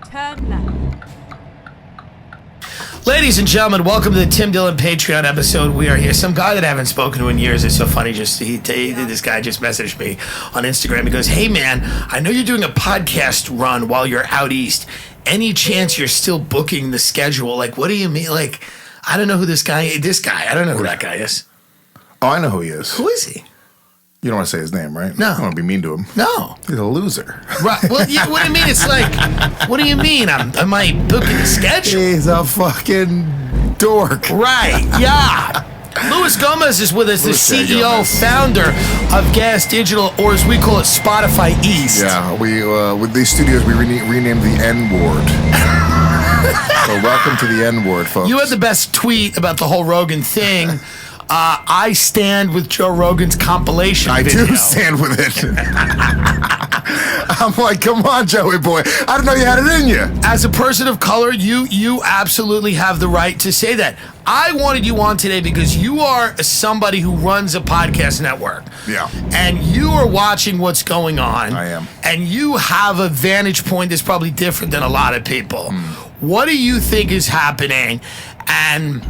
Turn left. Ladies and gentlemen, welcome to the Tim Dillon Patreon episode. We are here. Some guy that I haven't spoken to in years. It's so funny. This guy just messaged me on Instagram. He goes, "Hey man, I know you're doing a podcast run while you're out east. Any chance you're still booking the schedule?" Like, what do you mean? Like, I don't know who this guy. I don't know who that guy is. Oh, I know who he is. Who is he? You don't want to say his name, right? No. I don't want to be mean to him. No. He's a loser. Right. Well, yeah. What do you mean? It's like, what do you mean? Am I booking the schedule? He's a fucking dork. Right. Yeah. Luis Gomez is with us, the CEO, founder of Gas Digital, or as we call it, Spotify East. Yeah, we with these studios, we renamed the N-word. So welcome to the N-word, folks. You had the best tweet about the whole Rogan thing. I stand with Joe Rogan's compilation video. I do stand with it. I'm like, come on, Joey boy. I didn't know you had it in you. As a person of color, you absolutely have the right to say that. I wanted you on today because you are somebody who runs a podcast network. Yeah. And you are watching what's going on. I am. And you have a vantage point that's probably different than a lot of people. What do you think is happening? And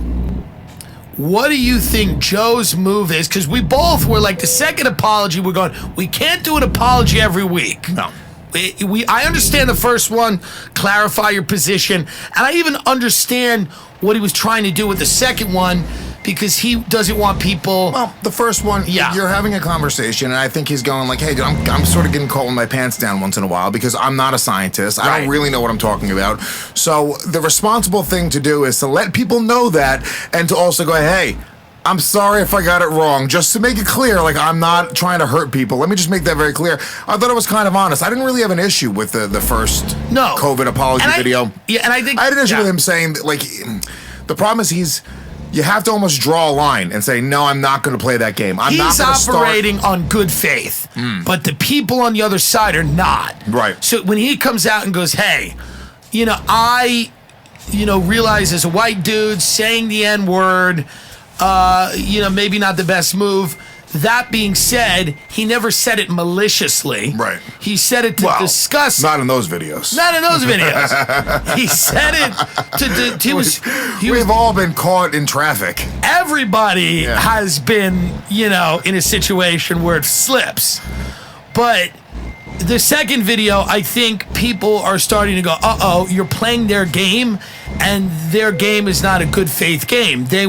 what do you think Joe's move is? Because we both were like, the second apology, we're going, we can't do an apology every week. No. I understand the first one, clarify your position, and I even understand what he was trying to do with the second one, because he doesn't want people. Well, the first one, you're having a conversation, and I think he's going like, hey, dude, I'm sort of getting caught with my pants down once in a while because I'm not a scientist. I don't really know what I'm talking about. So the responsible thing to do is to let people know that, and to also go, hey, I'm sorry if I got it wrong. Just to make it clear, like, I'm not trying to hurt people. Let me just make that very clear. I thought it was kind of honest. I didn't really have an issue with the first COVID apology video. Yeah, and I think I had an issue with him saying, that, like, the problem is you have to almost draw a line and say, no, I'm not going to play that game. He's operating on good faith, but the people on the other side are not. Right. So when he comes out and goes, hey, I realize as a white dude saying the N-word, maybe not the best move. That being said, he never said it maliciously. Right. He said it to discuss. Not in those videos. Not in those videos. He said it to. We've all been caught in traffic. Everybody has been, in a situation where it slips. But the second video, I think people are starting to go, you're playing their game, and their game is not a good faith game. They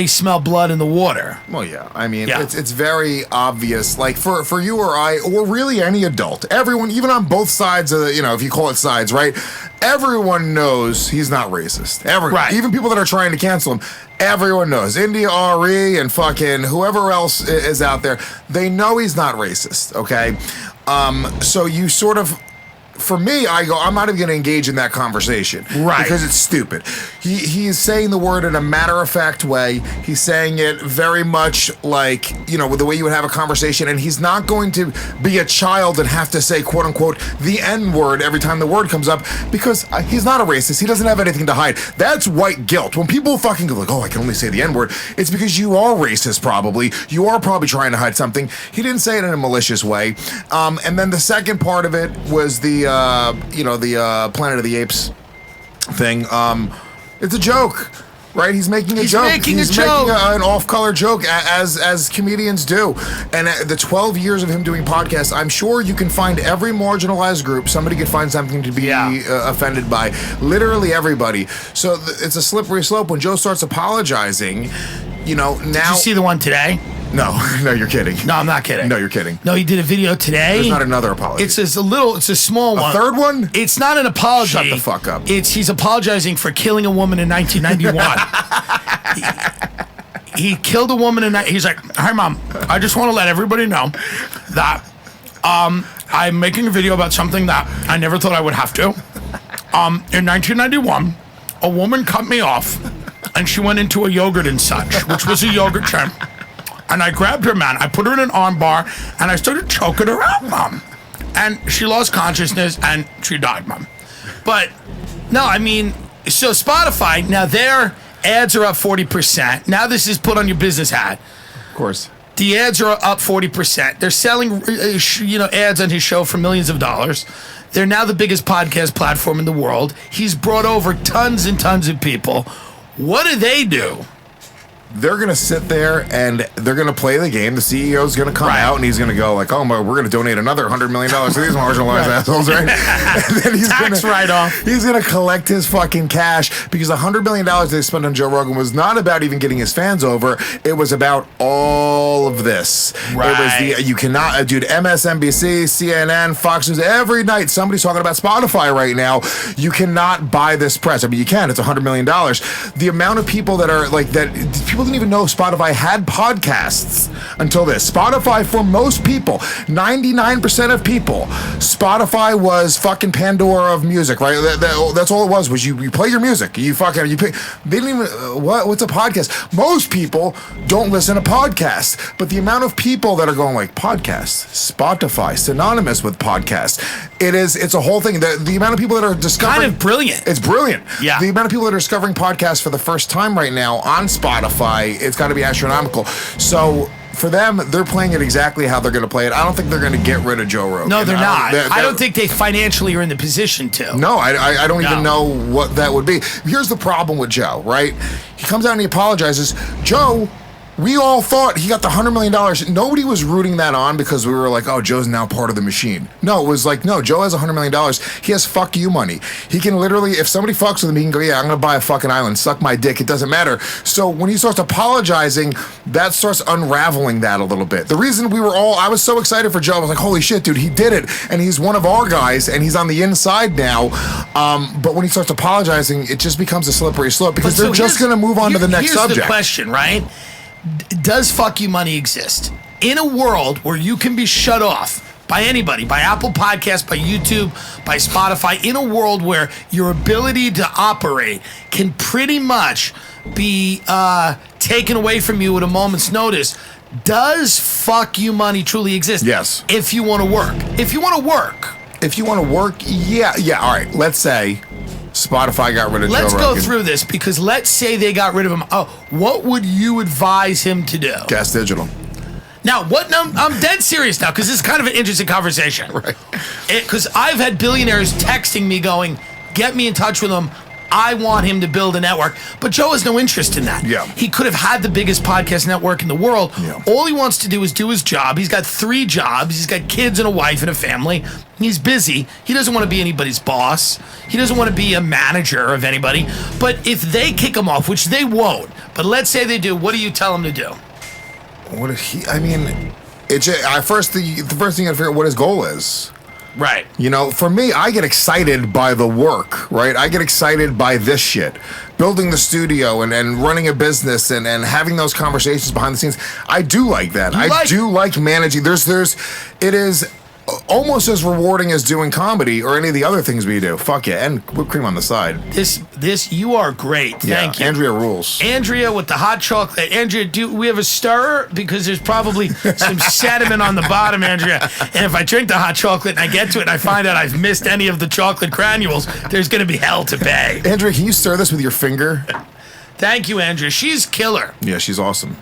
smell blood in the water. Well, yeah. I mean, it's very obvious. Like, for you or I, or really any adult, everyone, even on both sides of the, if you call it sides, right? Everyone knows he's not racist. Everyone. Right. Even people that are trying to cancel him, everyone knows. India RE and fucking whoever else is out there, they know he's not racist, okay? So you sort of, for me, I go, I'm not even going to engage in that conversation. Right. Because it's stupid. He's saying the word in a matter-of-fact way. He's saying it very much like, with the way you would have a conversation, and he's not going to be a child and have to say, quote-unquote, the N-word every time the word comes up, because he's not a racist. He doesn't have anything to hide. That's white guilt. When people fucking go like, I can only say the N-word, it's because you are racist, probably. You are probably trying to hide something. He didn't say it in a malicious way. And then the second part of it was the Planet of the Apes thing. It's a joke, right? He's making a joke. He's making an off-color joke, as comedians do. And the 12 years of him doing podcasts, I'm sure you can find every marginalized group. Somebody could find something to be offended by. Literally everybody. So it's a slippery slope. When Joe starts apologizing, now... Did you see the one today? No, you're kidding. No, I'm not kidding. No, you're kidding. No, he did a video today. There's not another apology. It's a small one. A third one? It's not an apology. Shut the fuck up. He's apologizing for killing a woman in 1991. he killed a woman he's like, hi mom, I just want to let everybody know that I'm making a video about something that I never thought I would have to. In 1991, a woman cut me off and she went into a yogurt and such, which was a yogurt chain. And I grabbed her, man. I put her in an arm bar, and I started choking her out, Mom. And she lost consciousness, and she died, Mom. But, no, I mean, so Spotify, now their ads are up 40%. Now this is put on your business hat. Of course. The ads are up 40%. They're selling, ads on his show for millions of dollars. They're now the biggest podcast platform in the world. He's brought over tons and tons of people. What do they do? They're going to sit there and they're going to play the game. The CEO's going to come out and he's going to go like, oh, we're going to donate another $100 million to these marginalized assholes, right? And then he's Tax write-off. He's going to collect his fucking cash because the $100 million they spent on Joe Rogan was not about even getting his fans over. It was about all of this. Right. It was you cannot, dude, MSNBC, CNN, Fox News, every night somebody's talking about Spotify right now. You cannot buy this press. I mean, you can. It's $100 million. The amount of people that are like that, people didn't even know Spotify had podcasts until this. Spotify, for most people, 99% of people, Spotify was fucking Pandora of music, right? That's all it was you play your music. You pick. They didn't even, what's a podcast? Most people don't listen to podcasts, but the amount of people that are going like, podcasts, Spotify, synonymous with podcasts. It's a whole thing. The amount of people that are discovering. Kind of brilliant. It's brilliant. Yeah. The amount of people that are discovering podcasts for the first time right now on Spotify, it's got to be astronomical. So for them, they're playing it exactly how they're going to play it. I don't think they're going to get rid of Joe Rogan. No, they're not. I don't think they financially are in the position to. No, I don't even know what that would be. Here's the problem with Joe, right? He comes out and he apologizes. Joe, we all thought he got the $100 million. Nobody was rooting that on because we were like, oh, Joe's now part of the machine. No, it was like, no, Joe has $100 million. He has fuck you money. He can literally, if somebody fucks with him, he can go, yeah, I'm going to buy a fucking island, suck my dick. It doesn't matter. So when he starts apologizing, that starts unraveling that a little bit. The reason I was so excited for Joe. I was like, holy shit, dude, he did it. And he's one of our guys and he's on the inside now. But when he starts apologizing, it just becomes a slippery slope because they're just going to move on to the next subject. Here's the question, right? Does fuck you money exist? In a world where you can be shut off by anybody, by Apple Podcasts, by YouTube, by Spotify, in a world where your ability to operate can pretty much be taken away from you at a moment's notice, does fuck you money truly exist? Yes. If you want to work. If you want to work, yeah, all right. Let's say Spotify got rid of Joe Rogan. Let's go through this because let's say they got rid of him. Oh, what would you advise him to do? Gas Digital. Now, I'm dead serious now because this is kind of an interesting conversation. Right. Because I've had billionaires texting me going, get me in touch with him. I want him to build a network. But Joe has no interest in that. Yeah. He could have had the biggest podcast network in the world. Yeah. All he wants to do is do his job. He's got 3 jobs. He's got kids and a wife and a family. He's busy. He doesn't want to be anybody's boss. He doesn't want to be a manager of anybody. But if they kick him off, which they won't, but let's say they do, what do you tell him to do? What if he, I mean, the first thing you gotta figure out what his goal is. Right. You know, for me, I get excited by the work, right? I get excited by this shit. Building the studio and running a business and having those conversations behind the scenes. I do like that. I do like managing. It is almost as rewarding as doing comedy or any of the other things we do. Fuck yeah. And whipped cream on the side. You are great. Thank you. Andrea rules. Andrea with the hot chocolate. Andrea, do we have a stirrer? Because there's probably some sediment on the bottom, Andrea. And if I drink the hot chocolate and I get to it and I find out I've missed any of the chocolate granules, there's going to be hell to pay. Andrea, can you stir this with your finger? Thank you, Andrea. She's killer. Yeah, she's awesome.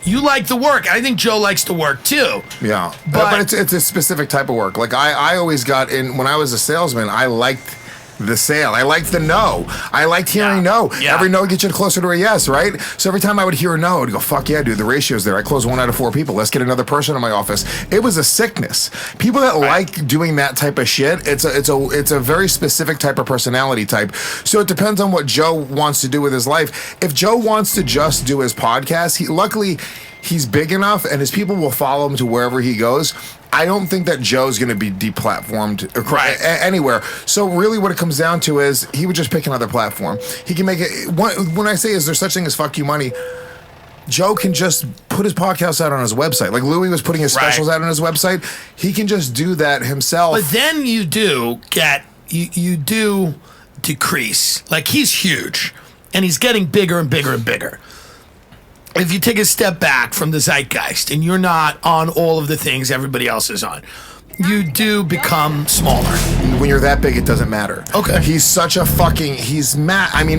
You like the work. I think Joe likes to work too. Yeah, but it's a specific type of work. Like I always got in when I was a salesman. I liked the sale. I liked the no. I liked hearing no. Yeah. Every no gets you closer to a yes, right? So every time I would hear a no, I'd go, fuck yeah, dude, the ratio's there. I close 1 out of 4 people. Let's get another person in my office. It was a sickness. People that like doing that type of shit, it's a very specific type of personality type. So it depends on what Joe wants to do with his life. If Joe wants to just do his podcast, luckily he's big enough and his people will follow him to wherever he goes. I don't think that Joe's going to be deplatformed anywhere. So really what it comes down to is he would just pick another platform. He can make it. When I say is there such thing as fuck you money, Joe can just put his podcast out on his website. Like Louis was putting his specials out on his website. He can just do that himself. But then you do decrease. Like he's huge and he's getting bigger and bigger and bigger. If you take a step back from the zeitgeist and you're not on all of the things everybody else is on, you do become smaller. When you're that big, it doesn't matter. Okay. He's such a fucking,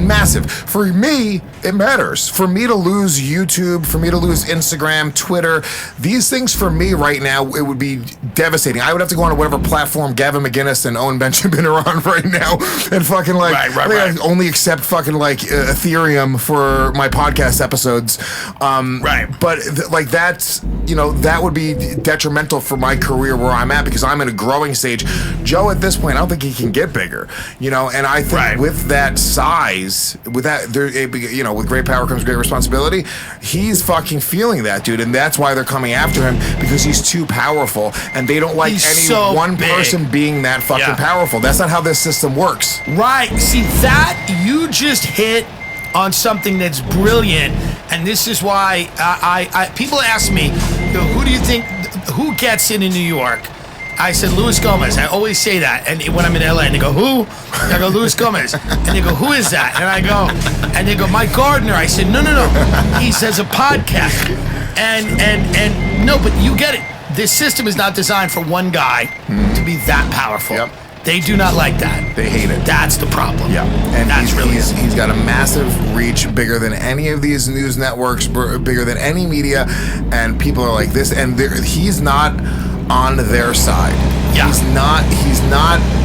massive. For me, it matters. For me to lose YouTube, for me to lose Instagram, Twitter, these things for me right now, it would be devastating. I would have to go on to whatever platform Gavin McInnes and Owen Benjamin are on right now and fucking like, right. I only accept fucking like Ethereum for my podcast episodes. Right. But like that's, that would be detrimental for my career where I'm at because I'm in a growing stage. Joe, at this point, I don't think he can get bigger, and I think with that size, with that, with great power comes great responsibility. He's fucking feeling that, dude, and that's why they're coming after him because he's too powerful, and they don't like one person being that fucking powerful. That's not how this system works. Right. See, that you just hit on something that's brilliant, and this is why I people ask me, who do you think, who gets in New York? I said Luis Gomez. I always say that, and when I'm in LA, and they go, who? I go, Luis Gomez, and they go, who is that? And I go, and they go, Mike Gardner. I said, no, he says a podcast, and no, but you get it. This system is not designed for one guy to be that powerful. Yep. They do not like that. They hate it. That's the problem. Yeah, and he's got a massive reach, bigger than any of these news networks, bigger than any media, and people are like this, and he's not on their side. Yeah. He's not.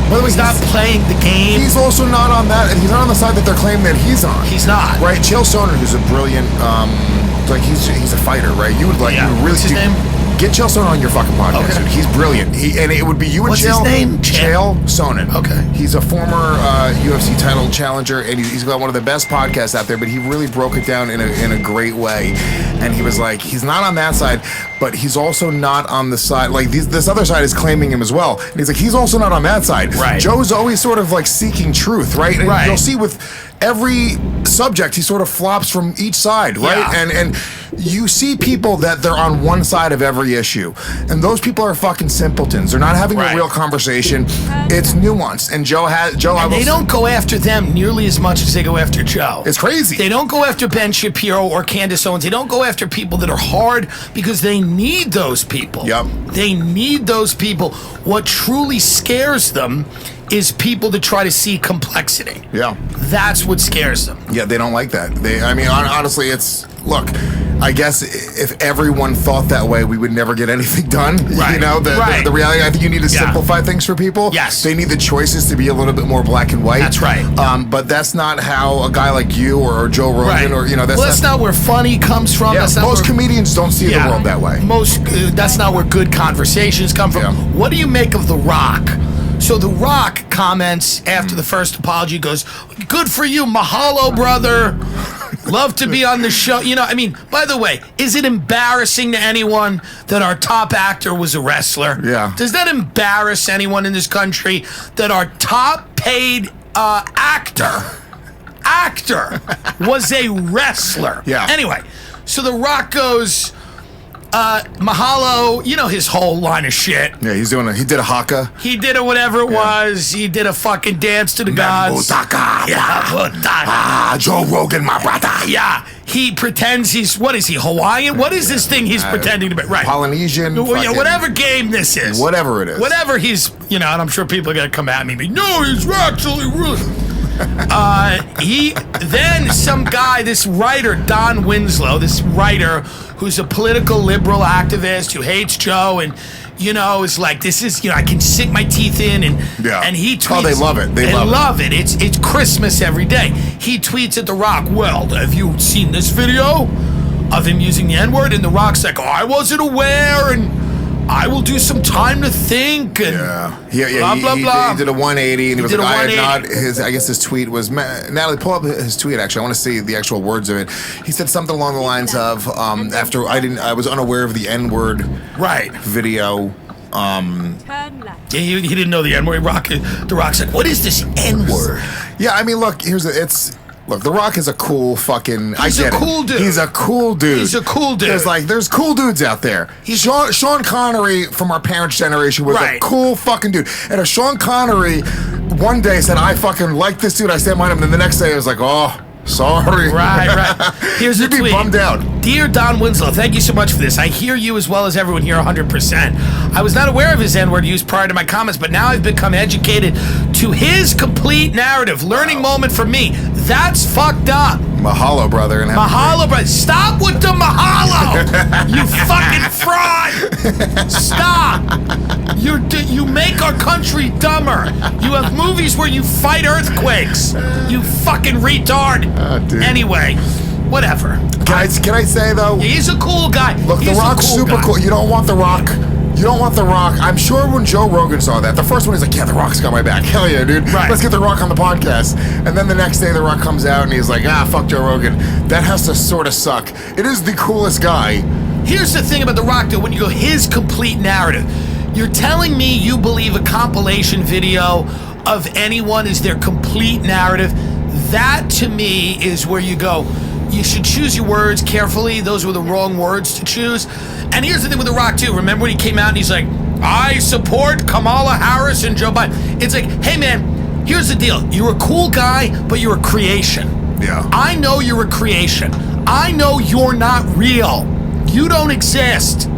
By the way, He's not playing the game. He's also not on that, and he's not on the side that they're claiming that he's on. He's not. Right, Chael Sonnen, who's a brilliant, he's a fighter, right? You would really What's his name? Get Chael Sonnen on your fucking podcast, dude. He's brilliant. And it would be you and What's Chael. What's his name? Chael Sonnen. Okay. He's a former UFC title challenger, and he's got one of the best podcasts out there, but he really broke it down in a great way. And he was like, he's not on that side, but he's also not on the side, like this other side is claiming him as well. And he's like, he's also not on that side. Right. Joe's always sort of like seeking truth, right? And you'll see with every subject, he sort of flops from each side, right? Yeah. And you see people that they're on one side of every issue, and those people are fucking simpletons. They're not having a real conversation. It's nuanced, and they don't go after them nearly as much as they go after Joe. It's crazy. They don't go after Ben Shapiro or Candace Owens. They don't go after people that are hard because they need those people. Yep. They need those people. What truly scares them is people that try to see complexity. Yeah. That's what scares them. Yeah, they don't like that. Honestly, look, I guess if everyone thought that way, we would never get anything done. Right. The reality, I think you need to simplify things for people. Yes. They need the choices to be a little bit more black and white. That's right. But that's not how a guy like you or Joe Rogan or, that's not where funny comes from. Yeah, that's not most comedians don't see the world that way. That's not where good conversations come from. Yeah. What do you make of The Rock? So The Rock comments after the first apology, goes, good for you, mahalo, brother. Love to be on the show. By the way, is it embarrassing to anyone that our top actor was a wrestler? Yeah. Does that embarrass anyone in this country that our top paid actor was a wrestler? Yeah. Anyway, so The Rock goes, mahalo, his whole line of shit. Yeah, he did a haka. He did a whatever it was. He did a fucking dance to the gods. Joe Rogan, my brother. Yeah. He pretends what is he, Hawaiian? What is this thing he's pretending to be? Right. Polynesian. Whatever game this is. Whatever it is. Whatever he's, and I'm sure people are going to come at me and be, no, he's actually really. Some guy, this writer, Don Winslow, this writer who's a political liberal activist who hates Joe and, is like, this is, I can sink my teeth in and he tweets. Oh, they love it. They love it. It's Christmas every day. He tweets at The Rock, well, have you seen this video of him using the N-word? And The Rock's like, I wasn't aware and I will do some time to think and blah. He did a 180 and he was like, I have not. I guess his tweet was, Natalie, pull up his tweet. Actually, I want to see the actual words of it. He said something along the lines of, after I was unaware of the N-word video. He didn't know the N-word. The Rock's like, what is this N-word? Yeah, look, Look, The Rock is a cool fucking. He's a cool dude. He's a cool dude. There's cool dudes out there. Sean Connery from our parents' generation was a cool fucking dude. And if Sean Connery one day said, I fucking like this dude, I stand behind him, and then the next day I was like, oh, sorry. Right. Here's You'd the tweet. be bummed out. Dear Don Winslow, thank you so much for this. I hear you as well as everyone here 100%. I was not aware of his N-word use prior to my comments, but now I've become educated to his complete narrative. Learning moment for me. That's fucked up. Mahalo, brother. And Mahalo, brother. Stop with the mahalo. You fucking fraud. Stop. You make our country dumber. You have movies where you fight earthquakes. You fucking retard. Dude. Anyway, whatever. Can I say, though? He's a cool guy. Look, The Rock's super cool. You don't want The Rock. You don't want The Rock. I'm sure when Joe Rogan saw that, the first one he's like, yeah, The Rock's got my back. Hell yeah, dude. Right. Let's get The Rock on the podcast. And then the next day, The Rock comes out and he's like, fuck Joe Rogan. That has to sort of suck. It is the coolest guy. Here's the thing about The Rock, though. When you go his complete narrative, you're telling me you believe a compilation video of anyone is their complete narrative. That, to me, is where you go, you should choose your words carefully. Those were the wrong words to choose. And here's the thing with The Rock, too. Remember when he came out and he's like, I support Kamala Harris and Joe Biden. It's like, hey, man, here's the deal. You're a cool guy, but you're a creation. Yeah. I know you're a creation. I know you're not real. You don't exist.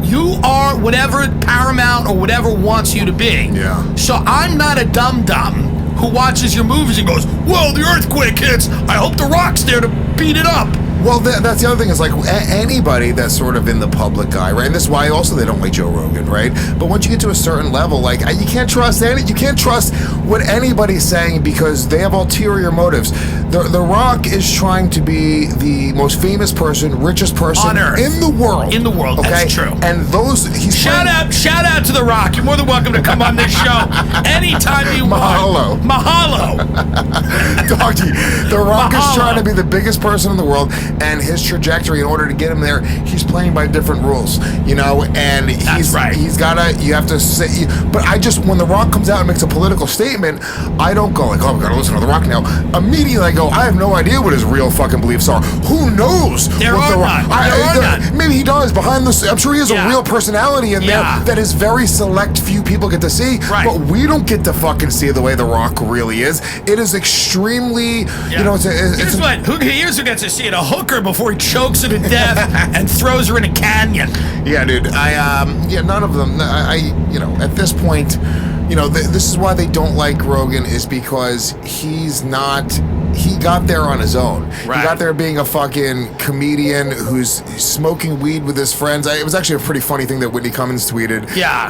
You are whatever Paramount or whatever wants you to be. Yeah. So I'm not a dum-dum who watches your movies and goes, well, the earthquake hits. I hope The Rock's there to beat it up. Well, that's the other thing is like anybody that's sort of in the public eye, right? And this is why also they don't like Joe Rogan, right? But once you get to a certain level, like you can't trust you can't trust what anybody's saying because they have ulterior motives. The Rock is trying to be the most famous person, richest person On Earth. in the world. In the world, okay? That's true. And shout out to The Rock. You're more than welcome to come on this show anytime you Mahalo. want. Mahalo. Doggy, The Rock Mahalo. is trying to be the biggest person in the world, and his trajectory, in order to get him there, he's playing by different rules, and That's right. you have to say, but when The Rock comes out and makes a political statement, I don't go like, oh, we gotta listen to The Rock now. Immediately I go, I have no idea what his real fucking beliefs are. Who knows? There what are The Rock, none. Maybe he does behind the, I'm sure he has Yeah. a real personality in there Yeah. that is very select few people get to see, Right. but we don't get to fucking see the way The Rock really is. It is extremely, Here's who gets to see it. A hooker before he chokes her to death and throws her in a canyon. Yeah, dude. None of them. At this point, this is why they don't like Rogan, is because he got there on his own. Right. He got there being a fucking comedian who's smoking weed with his friends. It was actually a pretty funny thing that Whitney Cummings tweeted. Yeah.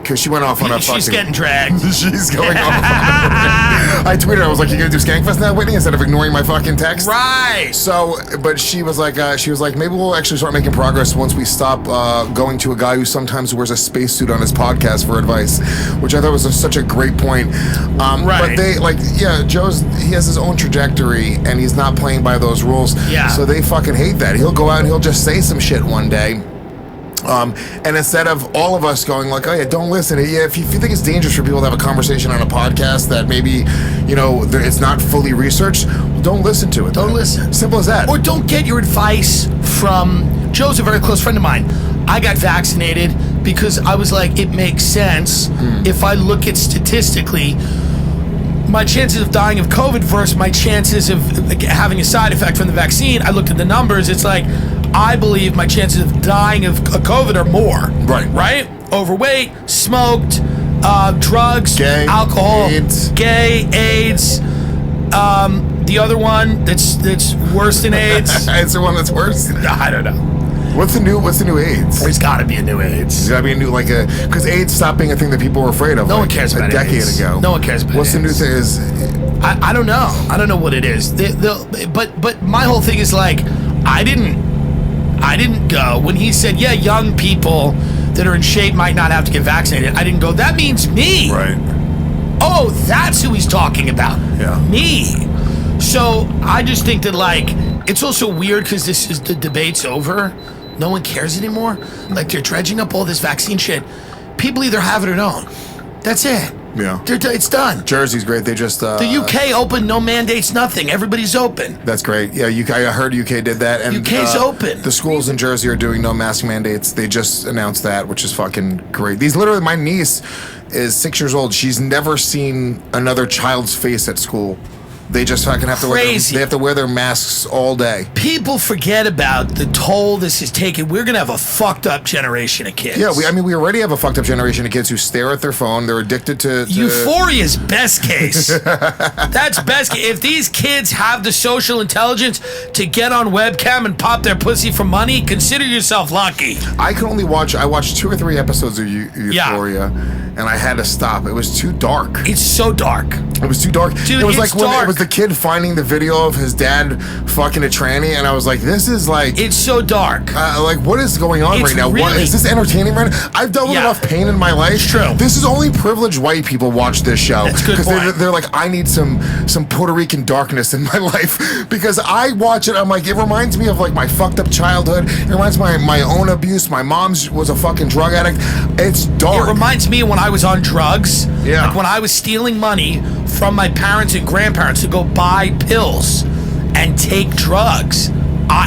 Because she went off on a fucking... She's getting dragged. She's going off. I tweeted, I was like, you gonna do Skankfest now, Whitney, instead of ignoring my fucking text? Right. So, but she was like, maybe we'll actually start making progress once we stop going to a guy who sometimes wears a spacesuit on his podcast for advice, which I thought was such a great point. Right. But he has his own trajectory and he's not playing by those rules. Yeah. So they fucking hate that. He'll go out and he'll just say some shit one day. And instead of all of us going like, oh yeah, don't listen. Yeah, if you think it's dangerous for people to have a conversation on a podcast that maybe, it's not fully researched, well, don't listen to it. Don't listen. Simple as that. Or don't get your advice from... Joe's a very close friend of mine. I got vaccinated because I was like, it makes sense if I look at statistically my chances of dying of COVID versus my chances of having a side effect from the vaccine. I looked at the numbers. It's like, I believe my chances of dying of COVID are more. Right? Overweight, smoked, drugs, Gay, alcohol, AIDS. Gay, AIDS. The other one that's worse than AIDS. It's the one that's worse. I don't know. What's the new AIDS? There's got to be a new AIDS. There's got to be a new because AIDS stopped being a thing that people were afraid of. No one cares about a decade AIDS. ago. No one cares about What's AIDS. the new thing is? I don't know. I don't know what it is. But my whole thing is like, I didn't go when he said, yeah, young people that are in shape might not have to get vaccinated. I didn't go, that means me. Right. Oh, that's who he's talking about. Yeah. Me. So I just think that it's also weird because the debate's over. No one cares anymore. Like they're dredging up all this vaccine shit. People either have it or don't. That's it. Yeah. It's done. Jersey's great. They just The UK open, no mandates, nothing. Everybody's open. That's great. Yeah, I heard UK did that. And UK's open. The schools in Jersey are doing no mask mandates. They just announced that, which is fucking great. My niece is 6 years old. She's never seen another child's face at school They just fucking have to Crazy. they have to wear their masks all day. People forget about the toll this is taking. We're gonna have a fucked up generation of kids. Yeah, we already have a fucked up generation of kids who stare at their phone. They're addicted to Euphoria's best case. That's best case. If these kids have the social intelligence to get on webcam and pop their pussy for money, consider yourself lucky. I watched 2 or 3 episodes of Euphoria, and I had to stop. It was too dark. It's so dark. It was too dark. Dude, it was it's like when dark. it was the kid finding the video of his dad fucking a tranny, and I was like, "This is like, It's so dark. like what is going on It's right now? What really- is this entertaining right now? I've dealt with Yeah. enough pain in my life. It's true. This is only privileged white people watch this show That's a good they're, point. they're like, I need some Puerto Rican darkness in my life because I watch it. I'm like, it reminds me of like my fucked up childhood. It reminds me of my own abuse. My mom's was a fucking drug addict. It's dark. It reminds me of when I was on drugs. Yeah. Like when I was stealing money from my parents and grandparents to go buy pills and take drugs.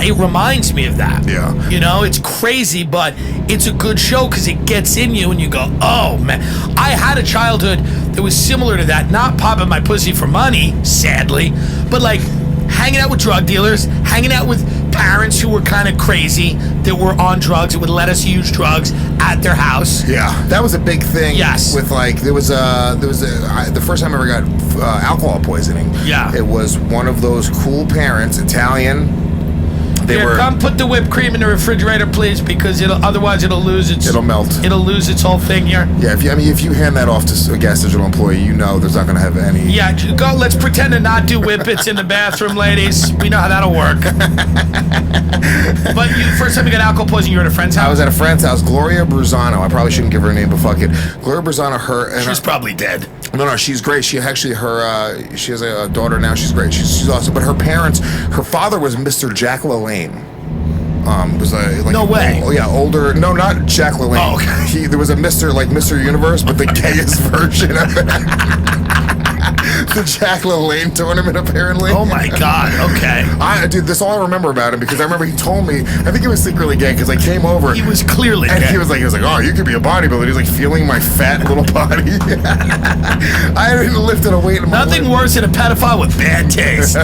It reminds me of that. Yeah. You know, it's crazy, but it's a good show because it gets in you and you go, oh, man. I had a childhood that was similar to that. Not popping my pussy for money, sadly, but like hanging out with drug dealers, hanging out with parents who were kind of crazy that were on drugs, that would let us use drugs at their house. Yeah, that was a big thing. Yes. With like the first time I ever got alcohol poisoning. Yeah. It was one of those cool parents, Italian. They Here, were. come put the whipped cream in the refrigerator, please, because otherwise it'll lose its. It'll melt. It'll lose its whole thing here. Yeah, if you hand that off to a gas digital employee, you know there's not going to have any. Yeah, go. Let's pretend to not do whippets in the bathroom, ladies. We know how that'll work. But first time you got alcohol poisoning, you were at a friend's house. I was at a friend's house, Gloria Bruzano. I probably shouldn't give her a name, but fuck it. Gloria Bruzano, She's probably dead. No, she's great. She actually, she has a daughter now. She's great. She's awesome. But her father was Mr. Jack LaLanne. Was like No way. Older. No, not Jack LaLanne. Oh, okay. There was a Mr. Universe, but the gayest version of it. The Jack LaLanne tournament, apparently. Oh my God. Okay. Dude, that's all I remember about him because I remember he told me. I think he was secretly gay because I came over. He was clearly And gay. he was like, oh, you could be a bodybuilder. He was like feeling my fat little body. I hadn't lifted a weight in my Nothing life. worse than a pedophile with bad taste.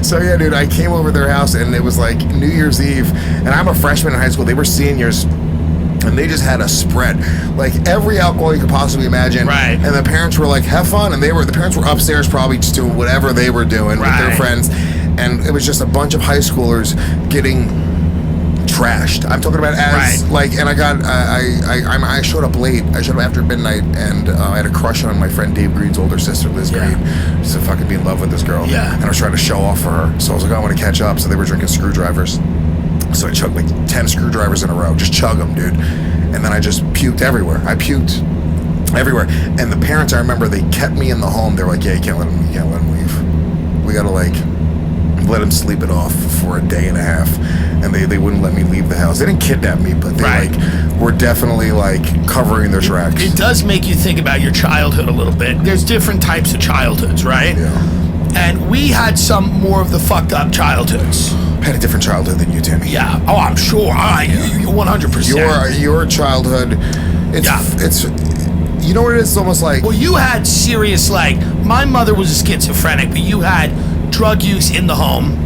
So yeah, dude, I came over their house and it was like New Year's Eve, and I'm a freshman in high school. They were seniors. And they just had a spread, like every alcohol you could possibly imagine. Right. And the parents were like, "Have fun," and the parents were upstairs, probably just doing whatever they were doing with their Right. friends. And it was just a bunch of high schoolers getting trashed. I'm talking about as Right. like, and I showed up late. I showed up after midnight, and I had a crush on my friend Dave Green's older sister, Liz Yeah. Green. Just to fucking be in love with this girl. Yeah. And I was trying to show off for her, so I was like, I want to catch up. So they were drinking screwdrivers. So I chugged like 10 screwdrivers in a row. Just chug them, dude. And then I just puked everywhere. I puked everywhere. And the parents, I remember, they kept me in the home. They were like, yeah, you can't let him leave. We gotta like let him sleep it off for a day and a half. And they wouldn't let me leave the house. They didn't kidnap me, but they Right. like were definitely like covering their tracks. It does make you think about your childhood a little bit. There's different types of childhoods, right? Yeah. And we had some more of the fucked up childhoods. I had a different childhood than you, Timmy. Yeah. Oh, I'm sure. 100%. Your childhood, it's you know what it is? It's almost like Well, you had serious, like, my mother was a schizophrenic, but you had drug use in the home.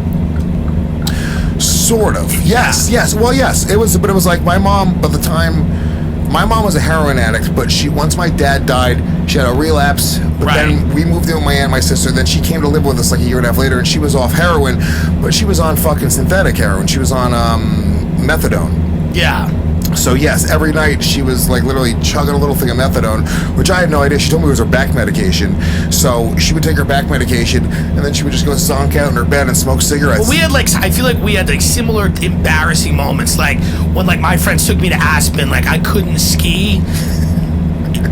sort of. Yes. Well, yes. It was, but it was like my mom. By the time my mom was a heroin addict, but once my dad died, she had a relapse. But then we moved in with my aunt and my sister. Then she came to live with us like a year and a half later, and she was off heroin, but she was on fucking synthetic heroin. She was on methadone. Yeah. So yes, every night she was like literally chugging a little thing of methadone, which I had no idea. She told me it was her back medication. So she would take her back medication, and then she would just go zonk out in her bed and smoke cigarettes. Well, we had like, I feel like we had like similar embarrassing moments, like when like my friends took me to Aspen, like I couldn't ski.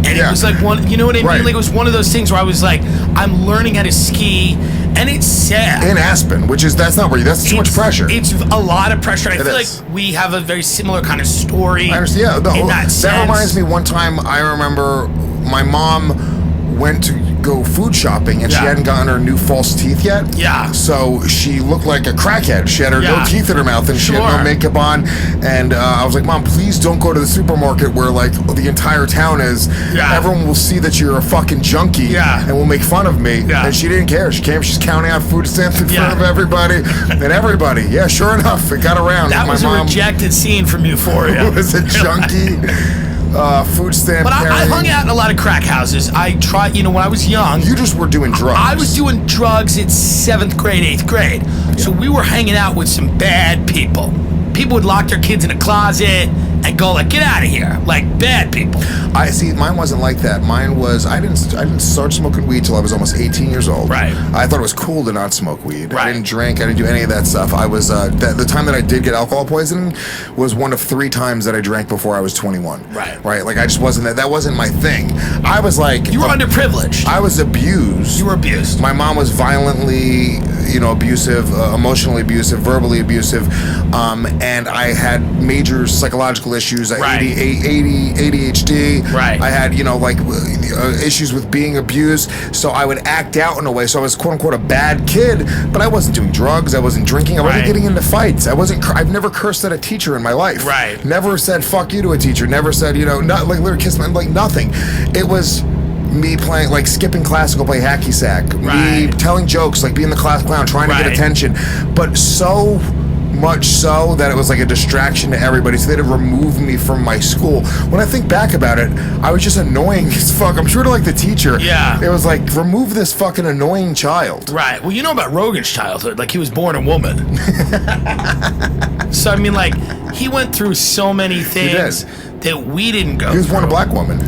And it was like one, you know what I mean? Right. Like it was one of those things where I was like, I'm learning how to ski, and it's sad. In Aspen, that's too much pressure. It's a lot of pressure. I feel is. like we have a very similar kind of story. I understand. Yeah, in that sense. reminds me one time. I remember my mom went to go food shopping, and she Yeah. hadn't gotten her new false teeth yet. Yeah. So she looked like a crackhead. She had her no Yeah. teeth in her mouth, and she had Sure. no makeup on. And I was like, Mom, please don't go to the supermarket where like the entire town is. Yeah. Everyone will see that you're a fucking junkie, Yeah. and will make fun of me. Yeah. And she didn't care. She came. She's counting out food stamps in Yeah. front of everybody, and everybody. Yeah, sure enough, it got around. That My was a mom rejected scene from Euphoria. was a junkie. Food stamp But I carrying. hung out in a lot of crack houses. I tried, when I was young. You just were doing drugs. I was doing drugs in 7th grade, 8th grade. So we were hanging out with some bad people. People would lock their kids in a closet and go like, get out of here. Like bad people. I see. Mine wasn't like that. Mine was. I didn't start smoking weed till I was almost 18 years old. Right. I thought it was cool to not smoke weed. Right. I didn't drink. I didn't do any of that stuff. I was. The time that I did get alcohol poisoning was one of 3 times that I drank before I was 21. Right. Right. Like I just wasn't that. That wasn't my thing. I was like. You were underprivileged. I was abused. You were abused. My mom was violently, abusive, emotionally abusive, verbally abusive, and I had major psychological issues. Right. ADHD. Right. I had, issues with being abused, so I would act out in a way. So I was quote unquote a bad kid, but I wasn't doing drugs. I wasn't drinking. I wasn't Right. getting into fights. I've never cursed at a teacher in my life. Right. Never said fuck you to a teacher. Never said, not like literally kiss me, like nothing. It was me playing, like skipping class to go play hacky sack. Me Right. telling jokes, like being the class clown, trying to get Right. attention. But so much so that it was like a distraction to everybody, so they had to remove me from my school. When I think back about it, I was just annoying as fuck. I'm sure to like the teacher, Yeah. it was like, remove this fucking annoying child. Right. Well, you know about Rogan's childhood. Like, he was born a woman. So, I mean, like, he went through so many things that we didn't go He was through. born a black woman.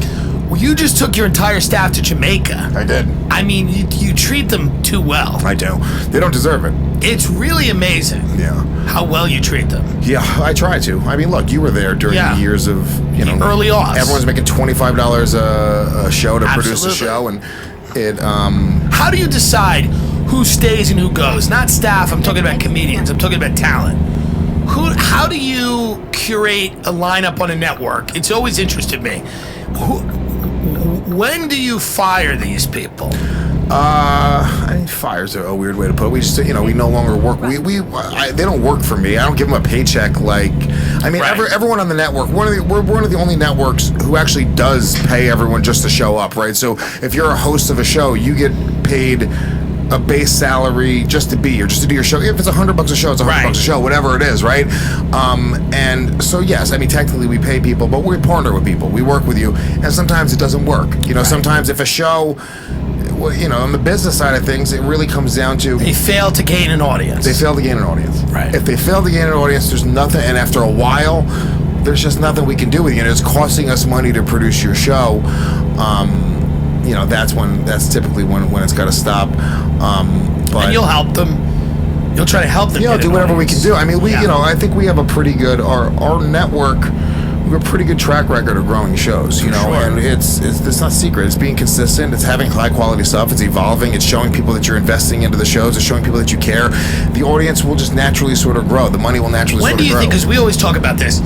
Well, you just took your entire staff to Jamaica. I did. I mean, you treat them too well. I do. They don't deserve it. It's really amazing Yeah. how well you treat them. Yeah, I try to. I mean, look, you were there during Yeah. the years of, Early aughts. Everyone's making $25 a show to produce a Absolutely. show, and it, How do you decide who stays and who goes? Not staff, I'm talking about comedians, I'm talking about talent. How do you curate a lineup on a network? It's always interested me. When do you fire these people? I think fire's a weird way to put it. We just, we no longer work. They don't work for me. I don't give them a paycheck. Like, I mean, Right. everyone on the network. We're one of the only networks who actually does pay everyone just to show up, right? So if you're a host of a show, you get paid a base salary just to be here, just to do your show. If it's $100 a show, it's $100 Right. a show, whatever it is, right? And so yes, I mean technically we pay people, but we partner with people. We work with you, and sometimes it doesn't work. Sometimes if a show, on the business side of things, it really comes down to They fail to gain an audience. they fail to gain an audience. Right. If they fail to gain an audience, there's nothing, and after a while, there's just nothing we can do with you. And it's costing us money to produce your show. That's typically when it's got to stop. But And you'll help them. You'll try to help them. yeah, get do an whatever we can audience. do. I mean, Yeah. I think we have a pretty good our network. We have a pretty good track record of growing shows, Sure. and it's not secret. It's being consistent. It's having high quality stuff. It's evolving. It's showing people that you're investing into the shows. It's showing people that you care. The audience will just naturally sort of grow. The money will naturally When sort do of you grow. think, because we always talk about this,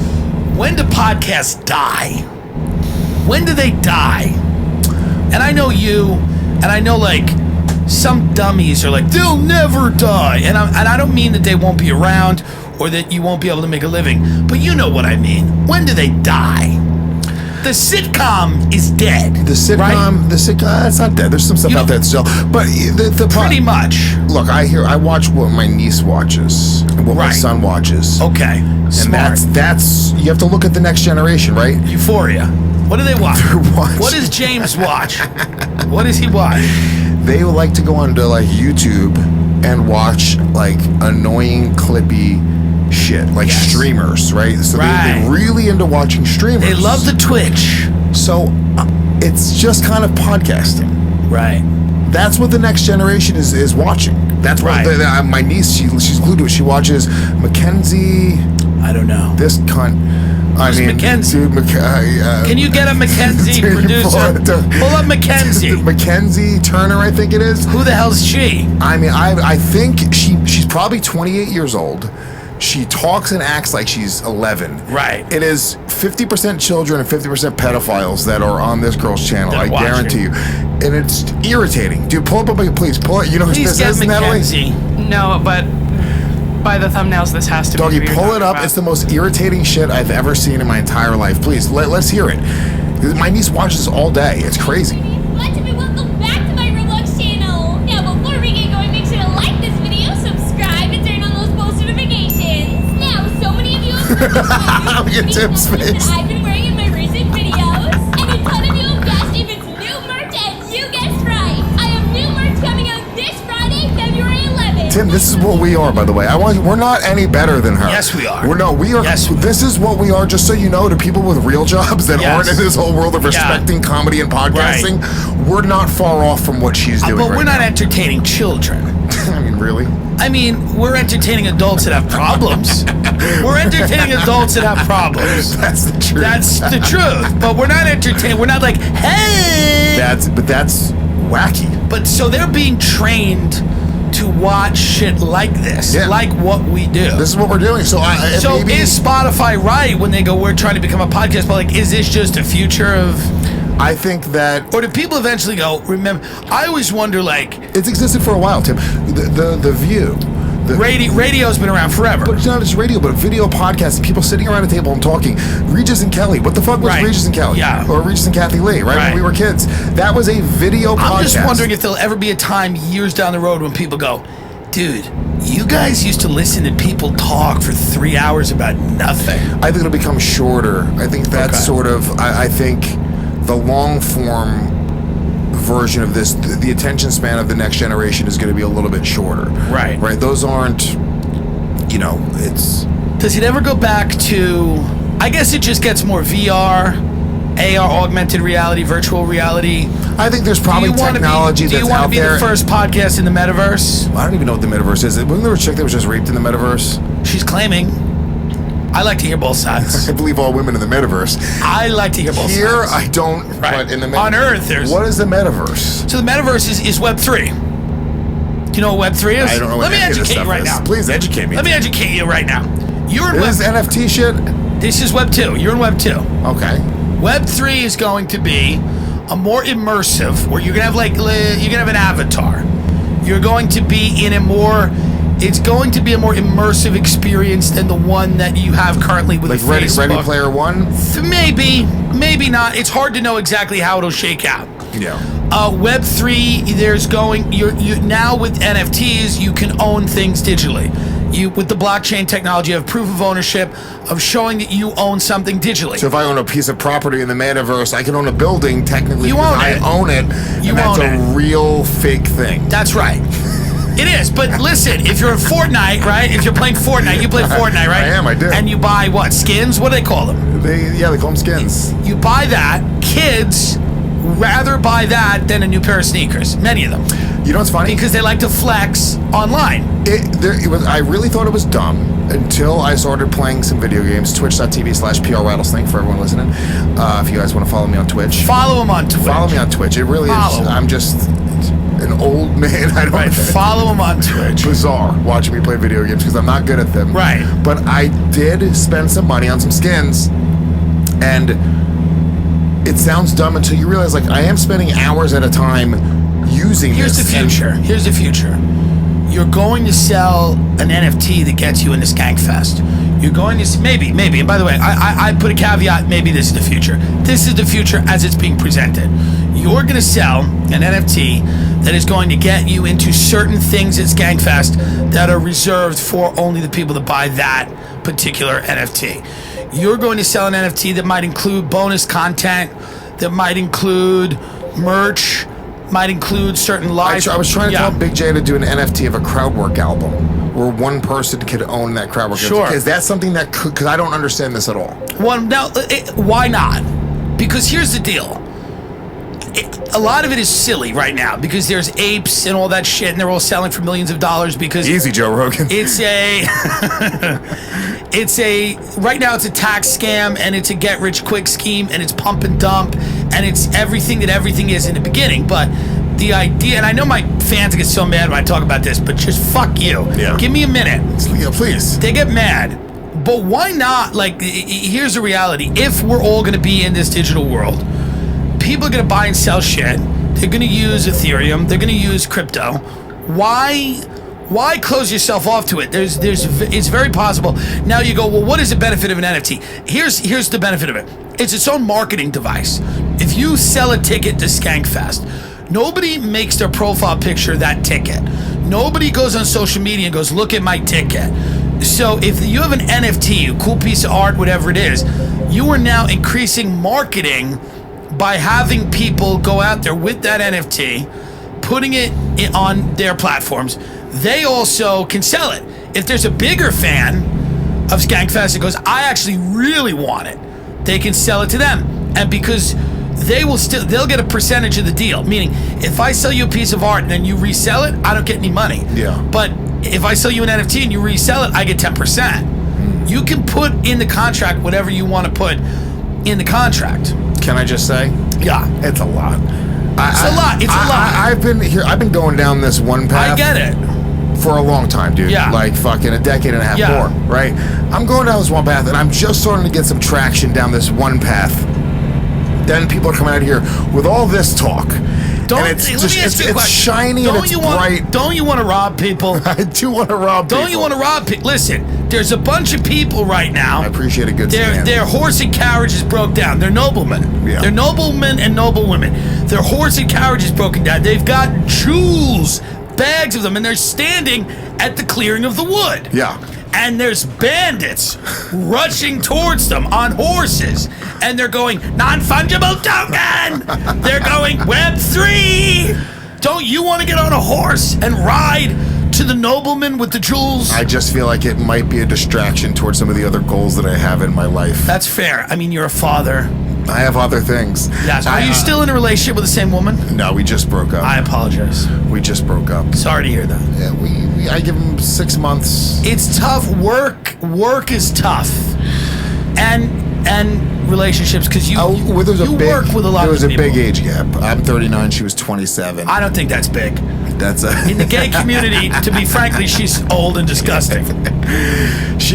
when do podcasts die? When do they die? And I know you, and I know like some dummies are like, they'll never die. And I don't mean that they won't be around or that you won't be able to make a living, but you know what I mean. When do they die? The sitcom is dead. the sitcom, right? it's not dead. There's some stuff You out know- there still, but Pretty much. Look, I watch what my niece watches, and what my Right. son watches. Okay. And Smart. that's you have to look at the next generation, right? Euphoria. What do they watch? watching- What does James watch? What does he watch? They would like to go onto like YouTube and watch like annoying clippy shit, like Yes. streamers, right? So Right. they're really into watching streamers. They love the Twitch. So it's just kind of podcasting. Right. That's what the next generation is watching. That's what Right. my niece, she's glued to it. She watches Mackenzie, I don't know. this cunt. Who's Mackenzie? Dude, Can you get a Mackenzie Dude, producer? Pull up Mackenzie. Mackenzie Turner, I think it is. Who the hell's she? I mean, I think she's probably 28 years old. She talks and acts like she's 11. Right. It is 50% children and 50% pedophiles that are on this girl's channel. That I watch guarantee you. And it's irritating. Dude, pull up, please. Pull it. You know who Please this get is, Natalie? Mackenzie. No, but by the thumbnails, this has to be. Doggy, who you're pull it talking up. about. It's the most irritating shit I've ever seen in my entire life. Please, let's hear it. My niece watches this all day. It's crazy. Welcome back to my Roblox channel. Now, before we get going, make sure to like this video, subscribe, and turn on those post notifications. Now, so many of you have Look at Tim's face. that I've been wearing in my recent videos, and a ton of you have guessed if it's new merch, and you guessed right. I have new merch coming out this Friday, February 11th. Tim, this is what we are, by the way. We're not any better than her. Yes, we are. We are. Yes, we are. This is what we are, just so you know, to people with real jobs that Yes. aren't in this whole world of respecting comedy and podcasting. We're not far off from what she's doing. But right we're not now. entertaining children. I mean, really? I mean, we're entertaining adults that have problems. We're entertaining adults that have problems. That's the truth. That's the truth. But we're not entertaining. We're not like, hey. That's wacky. But so they're being trained to watch shit like this, Yeah. like what we do. This is what we're doing. So maybe, is Spotify right when they go, we're trying to become a podcast? But like, is this just a future of? I think that Or do people eventually go? Remember, I always wonder, like, it's existed for a while, Tim. The View. radio's been around forever. But it's not just radio, but video podcasting, people sitting around a table and talking. Regis and Kelly. What the fuck was Right. Regis and Kelly? Yeah. Or Regis and Kathy Lee, right? Right. When we were kids. That was a video podcast. I'm just wondering if there'll ever be a time years down the road when people go, dude, you guys used to listen to people talk for 3 hours about nothing. I think it'll become shorter. I think that's Okay. sort of, I think the long form version of this, the attention span of the next generation is going to be a little bit shorter. Right. Right. Those aren't, it's. Does it ever go back to, I guess it just gets more VR, AR, augmented reality, virtual reality. I think there's probably technology do you that's want to out be there. the first podcast in the metaverse? I don't even know what the metaverse is. Wasn't there a chick that was just raped in the metaverse? She's claiming. I like to hear both sides. I believe all women in the metaverse. I like to hear both Here, sides. I don't. Right. But in the On Earth, there's. What is the metaverse? So the metaverse is Web3. Do you know what Web3 is? I don't know Let what me any of this educate you stuff right is. now. Please educate me. Let me educate you right now. You're in This is Web. NFT shit. This is Web 2. You're in Web 2. Okay. Web 3 is going to be a more immersive, where you're gonna have you're gonna have an avatar. You're going to be in a more. It's going to be a more immersive experience than the one that you have currently with Like Facebook. Ready Player One. Maybe not. It's hard to know exactly how it'll shake out. Yeah. Web 3, there's going. You now with NFTs, you can own things digitally. You with the blockchain technology, you have proof of ownership of showing that you own something digitally. So if I own a piece of property in the metaverse, I can own a building technically. You because own I it. own it. You and that's own a it. real fake thing. That's right. It is, but listen, if you're in Fortnite, right? If you're playing Fortnite, you play Fortnite, right? I am, I do. And you buy what? Skins? What do they call them? They call them skins. You buy that. Kids rather buy that than a new pair of sneakers. Many of them. You know what's funny? Because they like to flex online. I really thought it was dumb until I started playing some video games. Twitch.tv/PR Rattlesnake for everyone listening. If you guys want to follow me on Twitch. Follow them on Twitch. Follow me on Twitch. It really Follow. is. I'm just an old man. I don't. Right, follow them on Twitch. Bizarre watching me play video games because I'm not good at them. Right. But I did spend some money on some skins, and it sounds dumb until you realize, like, I am spending hours at a time using Here's this. the future. Here's the future. You're going to sell an NFT that gets you into Skankfest. You're going to maybe. And by the way, I put a caveat. Maybe this is the future. This is the future as it's being presented. You're going to sell an NFT that is going to get you into certain things at Skankfest that are reserved for only the people that buy that particular NFT. You're going to sell an NFT that might include bonus content, that might include merch, might include certain live. I was trying to tell Big J to do an NFT of a crowdwork album where one person could own that crowdwork. Sure. Is that something that could? Because I don't understand this at all. Well, now, why not? Because here's the deal. A lot of it is silly right now because there's apes and all that shit, and they're all selling for millions of dollars because Easy, Joe Rogan. it's right now it's a tax scam and it's a get rich quick scheme and it's pump and dump and it's everything that everything is in the beginning. But the idea, and I know my fans get so mad when I talk about this, but just fuck you. Yeah. Give me a minute. Yeah, please. They get mad. But why not? Like, here's the reality. If we're all going to be in this digital world, people are going to buy and sell shit. They're going to use Ethereum. They're going to use crypto. Why close yourself off to it? It's very possible. Now you go, well, what is the benefit of an NFT? Here's the benefit of it. It's its own marketing device. If you sell a ticket to Skankfest, nobody makes their profile picture that ticket. Nobody goes on social media and goes, look at my ticket. So if you have an NFT, a cool piece of art, whatever it is, you are now increasing marketing by having people go out there with that NFT, putting it on their platforms. They also can sell it. If there's a bigger fan of Skankfest that goes, I actually really want it, they can sell it to them. And because they'll get a percentage of the deal. Meaning, if I sell you a piece of art and then you resell it, I don't get any money. Yeah. But if I sell you an NFT and you resell it, I get 10%. You can put in the contract whatever you want to put in the contract. Can I just say? Yeah. It's a lot. It's a lot. I've been going down this one path. I get it. For a long time, dude. Yeah. Like fucking a decade and a half Yeah. more, right? I'm going down this one path, and I'm just starting to get some traction down this one path. Then people are coming out here with all this talk. And it's shiny and it's bright. Don't you want to rob people? I do want to rob people. Don't you want to rob people? Listen, there's a bunch of people right now. I appreciate a good stand. Their horse and carriages broke down. They're noblemen. Yeah. They're noblemen and noblewomen. Their horse and carriage is broken down. They've got jewels, bags of them, and they're standing at the clearing of the wood. Yeah. And there's bandits rushing towards them on horses. And they're going, non-fungible token! They're going, Web3! Don't you want to get on a horse and ride to the nobleman with the jewels? I just feel like it might be a distraction towards some of the other goals that I have in my life. That's fair. I mean, you're a father. I have other things. Yes. Are you still in a relationship with the same woman? No, we just broke up. I apologize. We just broke up. Sorry to hear that. Yeah, I give him 6 months. It's tough. Work is tough. And relationships, because you work with a lot of people. There was a big age gap. I'm 39, she was 27. I don't think that's big. That's in the gay community, to be frankly, she's old and disgusting. It's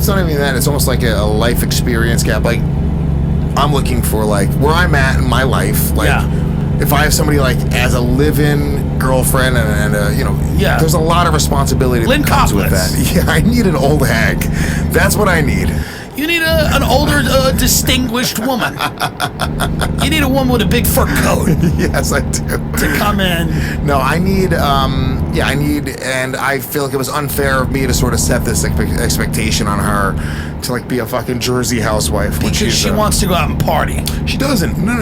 not even that. It's almost like a life experience gap. Like, I'm looking for like where I'm at in my life. Like, if I have somebody like as a live-in girlfriend and there's a lot of responsibility that comes with that. Yeah, I need an old hag. That's what I need. You need an older, distinguished woman. You need a woman with a big fur coat. Yes, I do. To come in. No, I need, and I feel like it was unfair of me to sort of set this expectation on her to like be a fucking Jersey housewife. Because she wants to go out and party. She doesn't. No,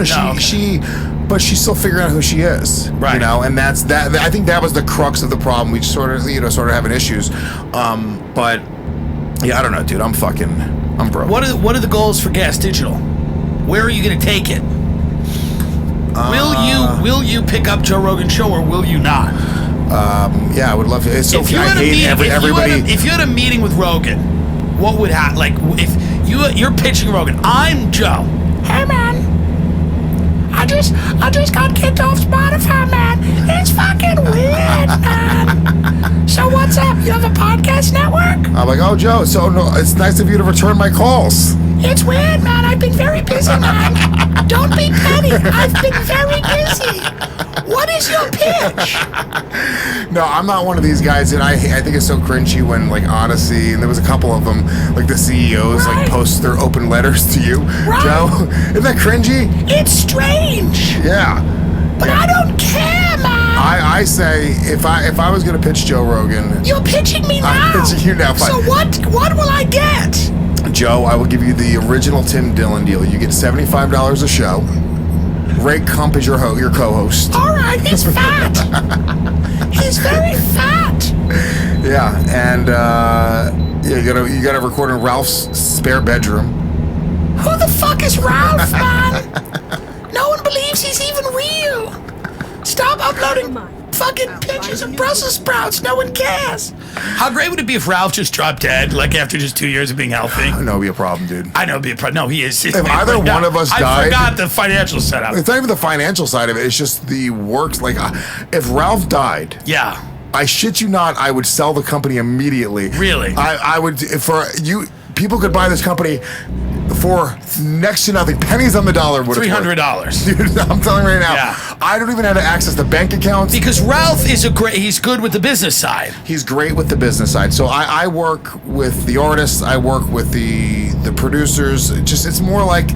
but she's still figuring out who she is. Right. You know, and that's that. I think that was the crux of the problem. We sort of having issues. But yeah, I don't know, dude. I'm broke. What are the goals for Gas Digital? Where are you going to take it? Will you pick up Joe Rogan's show or will you not? Yeah, I would love to. It's so if you had a meeting with Rogan, what would happen? Like if you're pitching Rogan, I'm Joe. Hey man, I just got kicked off Spotify, man. It's fucking weird, man. So what's up? You have a podcast network? I'm like, oh Joe, so no, it's nice of you to return my calls. It's weird, man. I've been very busy, man. Don't be petty. I've been very busy. What is your pitch? No, I'm not one of these guys, and I think it's so cringy when like Odyssey, and there was a couple of them, like the CEOs, like post their open letters to you, Joe. Isn't that cringy? It's strange. Yeah. But I don't care, man. I say if I was gonna pitch Joe Rogan, you're pitching me now. I'm pitching you now. So what will I get? Joe, I will give you the original Tim Dillon deal. You get $75 a show. Ray Kump is your co-host. All right, he's fat. He's very fat. Yeah, and you gotta record in Ralph's spare bedroom. Who the fuck is Ralph, man? No one believes he's even real. Stop uploading fucking pictures of Brussels sprouts. No one cares. How great would it be if Ralph just dropped dead, like after just 2 years of being healthy? I know it'd be a problem, dude. I know it'd be a problem. No, he is. If either one of us died, I forgot the financial setup. It's not even the financial side of it. It's just the works. Like, if Ralph died, Yeah. I shit you not, I would sell the company immediately. Really? I would, for you, people could buy this company for next to nothing, pennies on the dollar. What $300. Dude, I'm telling you right now, Yeah. I don't even have to access the bank accounts. Because Ralph is he's good with the business side. He's great with the business side. So I work with the artists, I work with the producers. It's more like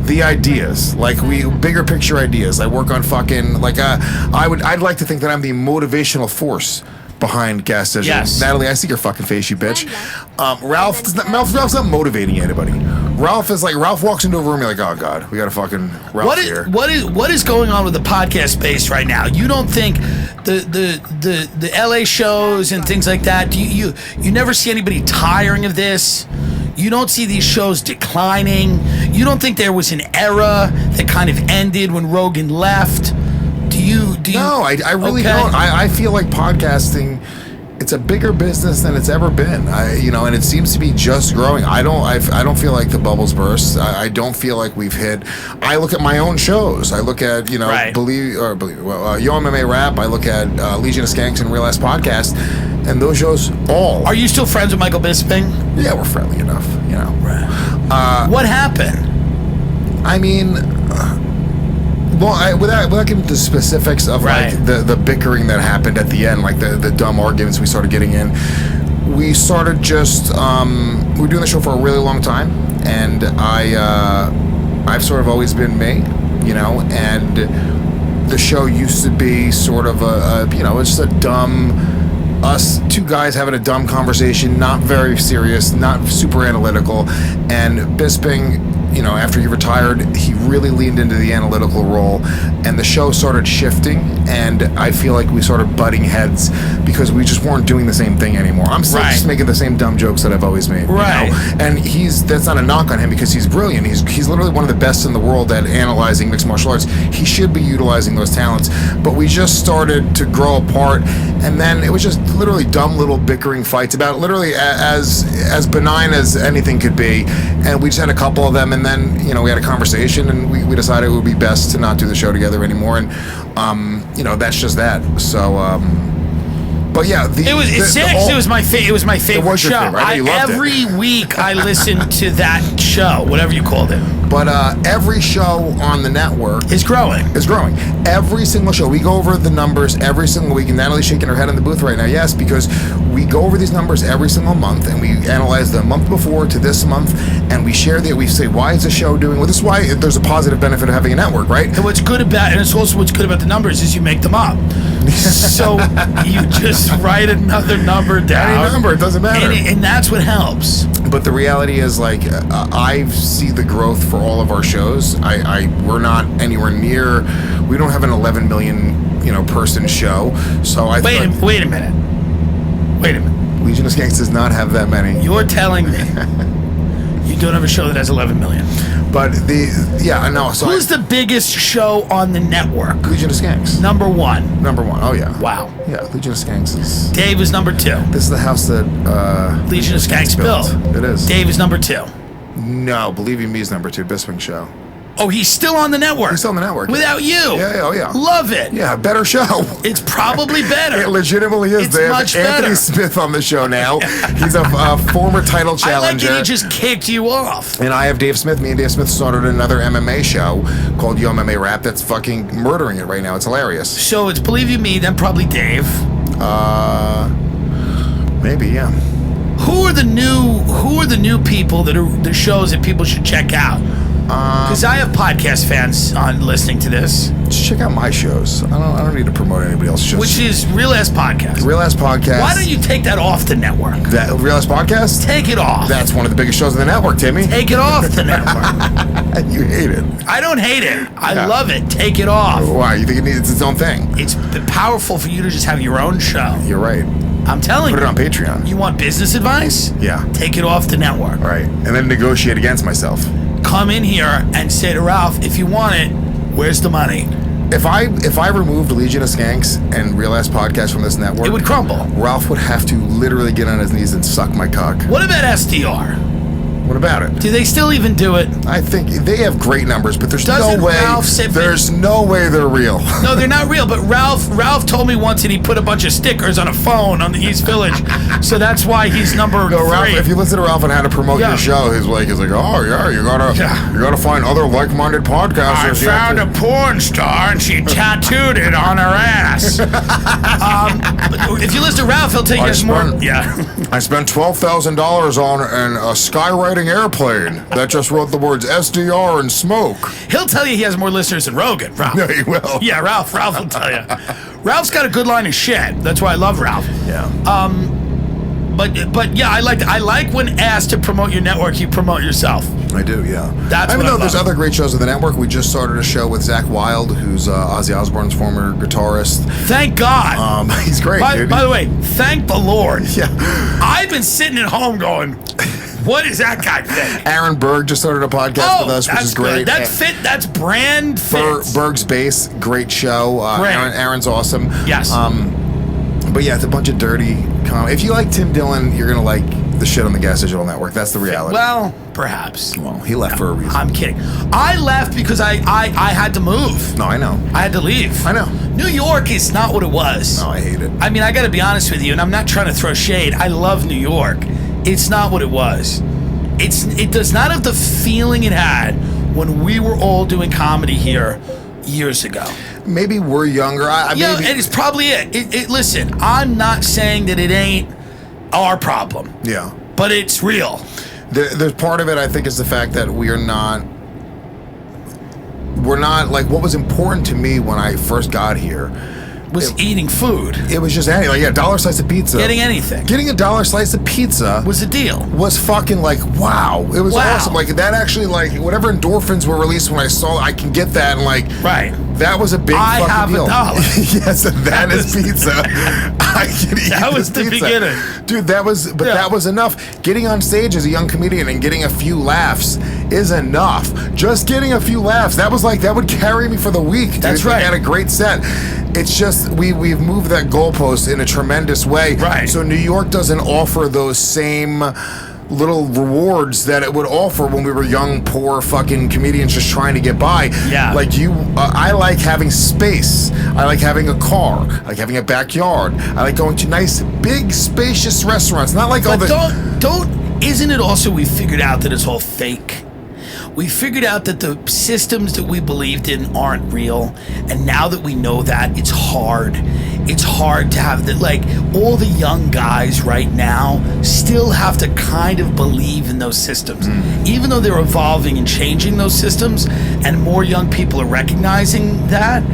the ideas, like bigger picture ideas. I work on fucking I'd like to think that I'm the motivational force behind Gas Digital. Yes. Natalie, I see your fucking face, you bitch. Ralph's not motivating anybody. Ralph walks into a room, you're like, oh god, we got a fucking Ralph here. What is going on with the podcast space right now? You don't think the LA shows and things like that? You never see anybody tiring of this? You don't see these shows declining? You don't think there was an era that kind of ended when Rogan left? Do you? No, I really Okay. don't. I feel like podcasting, it's a bigger business than it's ever been. And it seems to be just growing. I don't feel like the bubble's burst. I don't feel like we've hit. I look at my own shows. I look at Right. Yo MMA Rap. I look at Legion of Skanks and Real Ass Podcast, and those shows all. Are you still friends with Michael Bisping? Yeah, we're friendly enough. What happened? I mean. Well, without getting into specifics of Right. like the bickering that happened at the end, like the dumb arguments we started getting in, we started just we were doing the show for a really long time, and I've sort of always been me, and the show used to be sort of it's just a dumb, us two guys having a dumb conversation, not very serious, not super analytical, and Bisping, after he retired, he really leaned into the analytical role, and the show started shifting, and I feel like we started butting heads because we just weren't doing the same thing anymore. I'm still Right. just making the same dumb jokes that I've always made. Right. And that's not a knock on him because he's brilliant. He's literally one of the best in the world at analyzing mixed martial arts. He should be utilizing those talents, but we just started to grow apart, and then it was just literally dumb little bickering fights about literally as benign as anything could be, and we just had a couple of them, and then we had a conversation, and we decided it would be best to not do the show together anymore, and that's just that. So but yeah, It was my favorite It was your show. favorite. I know you loved it. Every week I listened to that show, whatever you called it. But every show on the network It's growing. is growing. Every single show. We go over the numbers every single week, and Natalie's shaking her head in the booth right now. Yes, because we go over these numbers every single month, and we analyze the month before to this month, and we share we say, why is the show doing well? This is why there's a positive benefit of having a network, right? And what's good about, and it's also what's good about the numbers is you make them up. So you just write another number down. Any number, it doesn't matter. And that's what helps. But the reality is, like, I see the growth for all of our shows. We're not anywhere near. We don't have an 11 million, person show. So Wait a minute. Legion of Skanks does not have that many. You're telling me you don't have a show that has 11 million. But So Who's the biggest show on the network? Legion of Skanks? Number one. Number one. Oh yeah. Wow. Yeah, Legion of Skanks is. Dave is number two. This is the house that Legion of Skanks built. It is. Dave is number two. No, Believe You Me is number two. Bisping show. Oh, he's still on the network. He's still on the network. Without you. Yeah. Oh yeah. Love it. Yeah, better show. It's probably better. It legitimately is. It's They have much Anthony better. Smith on the show now. He's a former title I like challenger. that he just kicked you off. And I have Dave Smith. Me and Dave Smith started another MMA show called Yo MMA Rap that's fucking murdering it right now. It's hilarious. So it's Believe You Me, then probably Dave. Maybe, yeah. Who are the new people that are the shows that people should check out? Because I have podcast fans on listening to this, Just check out my shows. I don't need to promote anybody else's shows. which is Real Ass Podcast. Real Ass Podcast. Why don't you take that off the network? That Real Ass Podcast? Take it off. That's one of the biggest shows on the network, Timmy. Take it off the network. You hate it. I don't hate it. I Yeah. love it. Take it off. Why? You think it needs its own thing? It's powerful for you to just have your own show. You're right. I'm telling Put you. it on Patreon. You want business advice? Yeah. Take it off the network. All right. And then negotiate against myself. Come in here and say to Ralph, if you want it, where's the money? If I removed Legion of Skanks and Real Ass Podcast from this network, It would crumble. Ralph would have to literally get on his knees and suck my cock. What about SDR? What about it? Do they still even do it? I think they have great numbers, but there's Doesn't no way. Ralph sit- There's no way they're real. No, they're not real. But Ralph told me once that he put a bunch of stickers on a phone on the East Village, so that's why he's number No, Ralph. three. If you listen to Ralph on how to promote Yeah. your show, he's like, oh yeah, you gotta find other like-minded podcasters. I found a porn star and she tattooed it on her ass. But if you listen to Ralph, he'll tell you there's more. Yeah. I spent $12,000 on a skywriting airplane that just wrote the words SDR and smoke. He'll tell you he has more listeners than Rogan, Ralph. Yeah, he will. Yeah, Ralph will tell you. Ralph's got a good line of shit. That's why I love Ralph. Yeah. But yeah, I like when asked to promote your network, you promote yourself. I do, yeah. That's I what know I there's love. other great shows on the network. We just started a show with Zach Wilde, who's Ozzy Osbourne's former guitarist. Thank God. He's great, dude. By the way, thank the Lord. Yeah. I've been sitting at home going, what is that guy think? Aaron Berg just started a podcast with us, which is great. Good. That's brand fit. Berg's Bass, great show. Great. Aaron's awesome. Yes. But yeah, it's a bunch of dirty If you like Tim Dillon, you're gonna like the shit on the Gas Digital Network. That's the reality. Well, perhaps. Well, he left for a reason. I'm kidding. I left because I had to move. No, I know. I had to leave. I know. New York is not what it was. No, I hate it. I mean, I got to be honest with you, and I'm not trying to throw shade. I love New York. It's not what it was. It does not have the feeling it had when we were all doing comedy here years ago. Maybe we're younger. Yeah, maybe, and it's probably it. Listen, I'm not saying that it ain't our problem. Yeah. But it's real. There's part of it, I think, is the fact that we're not like what was important to me when I first got here. Was eating food. It was just anything. Like, yeah, $1 slice of pizza. Getting anything. Getting a $1 slice of pizza was a deal. Was fucking like, wow. It was awesome. Like, that actually, like, whatever endorphins were released when I saw I can get that, and like, right. That was a big fucking deal. I have $1. Yes, that is pizza. I can eat that was the pizza. beginning. Dude, that was enough. Getting on stage as a young comedian and getting a few laughs is enough. Just getting a few laughs, that would carry me for the week, dude. That's right. I had a great set. It's just we've moved that goalpost in a tremendous way. Right. So New York doesn't offer those same little rewards that it would offer when we were young, poor fucking comedians just trying to get by. Yeah. Like I like having space. I like having a car. I like having a backyard. I like going to nice, big, spacious restaurants. Not like all the... Isn't it also we figured out that it's all fake? We figured out that the systems that we believed in aren't real. And now that we know that, it's hard. It's hard to have that, like, all the young guys right now still have to kind of believe in those systems. Even though they're evolving and changing those systems, and more young people are recognizing that,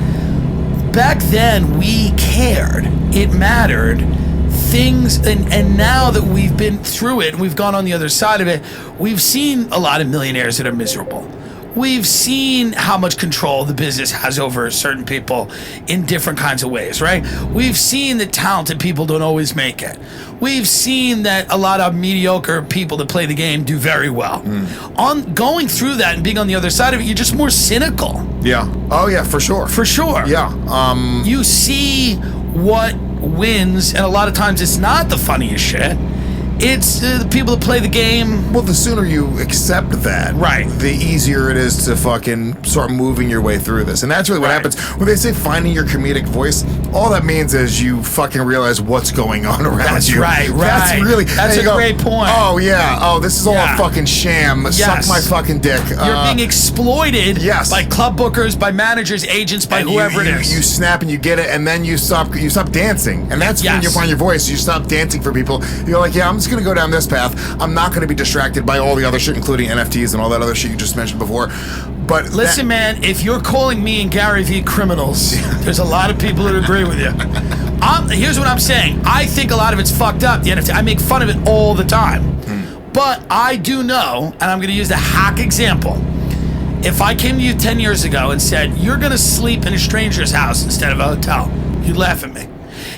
back then we cared. It mattered. Things, and now that we've been through it and we've gone on the other side of it, we've seen a lot of millionaires that are miserable. We've seen how much control the business has over certain people in different kinds of ways, right? We've seen that talented people don't always make it. We've seen that a lot of mediocre people that play the game do very well. On going through that and being on the other side of it, you're just more cynical. Yeah. Oh, yeah, for sure. For sure. Yeah. You see what wins, and a lot of times it's not the funniest shit. It's the people that play the game. Well, the sooner you accept that, right, the easier it is to fucking start moving your way through this. And that's really what happens. When they say finding your comedic voice, all that means is you fucking realize what's going on around that's you. Right. That's a great point. Oh, yeah. Oh, this is all a fucking sham. Yes. Suck my fucking dick. You're being exploited by club bookers, by managers, agents, by whoever it is. You snap and you get it, and then you stop dancing. And that's when you find your voice. You stop dancing for people. You're like, yeah, I'm just going to go down this path. I'm not going to be distracted by all the other shit, including NFTs and all that other shit you just mentioned before. But listen, man, if you're calling me and Gary Vee criminals, there's a lot of people that agree with you. Here's what I'm saying. I think a lot of it's fucked up, the NFT. I make fun of it all the time. But I do know, and I'm going to use the hack example. If I came to you 10 years ago and said, you're going to sleep in a stranger's house instead of a hotel, you'd laugh at me.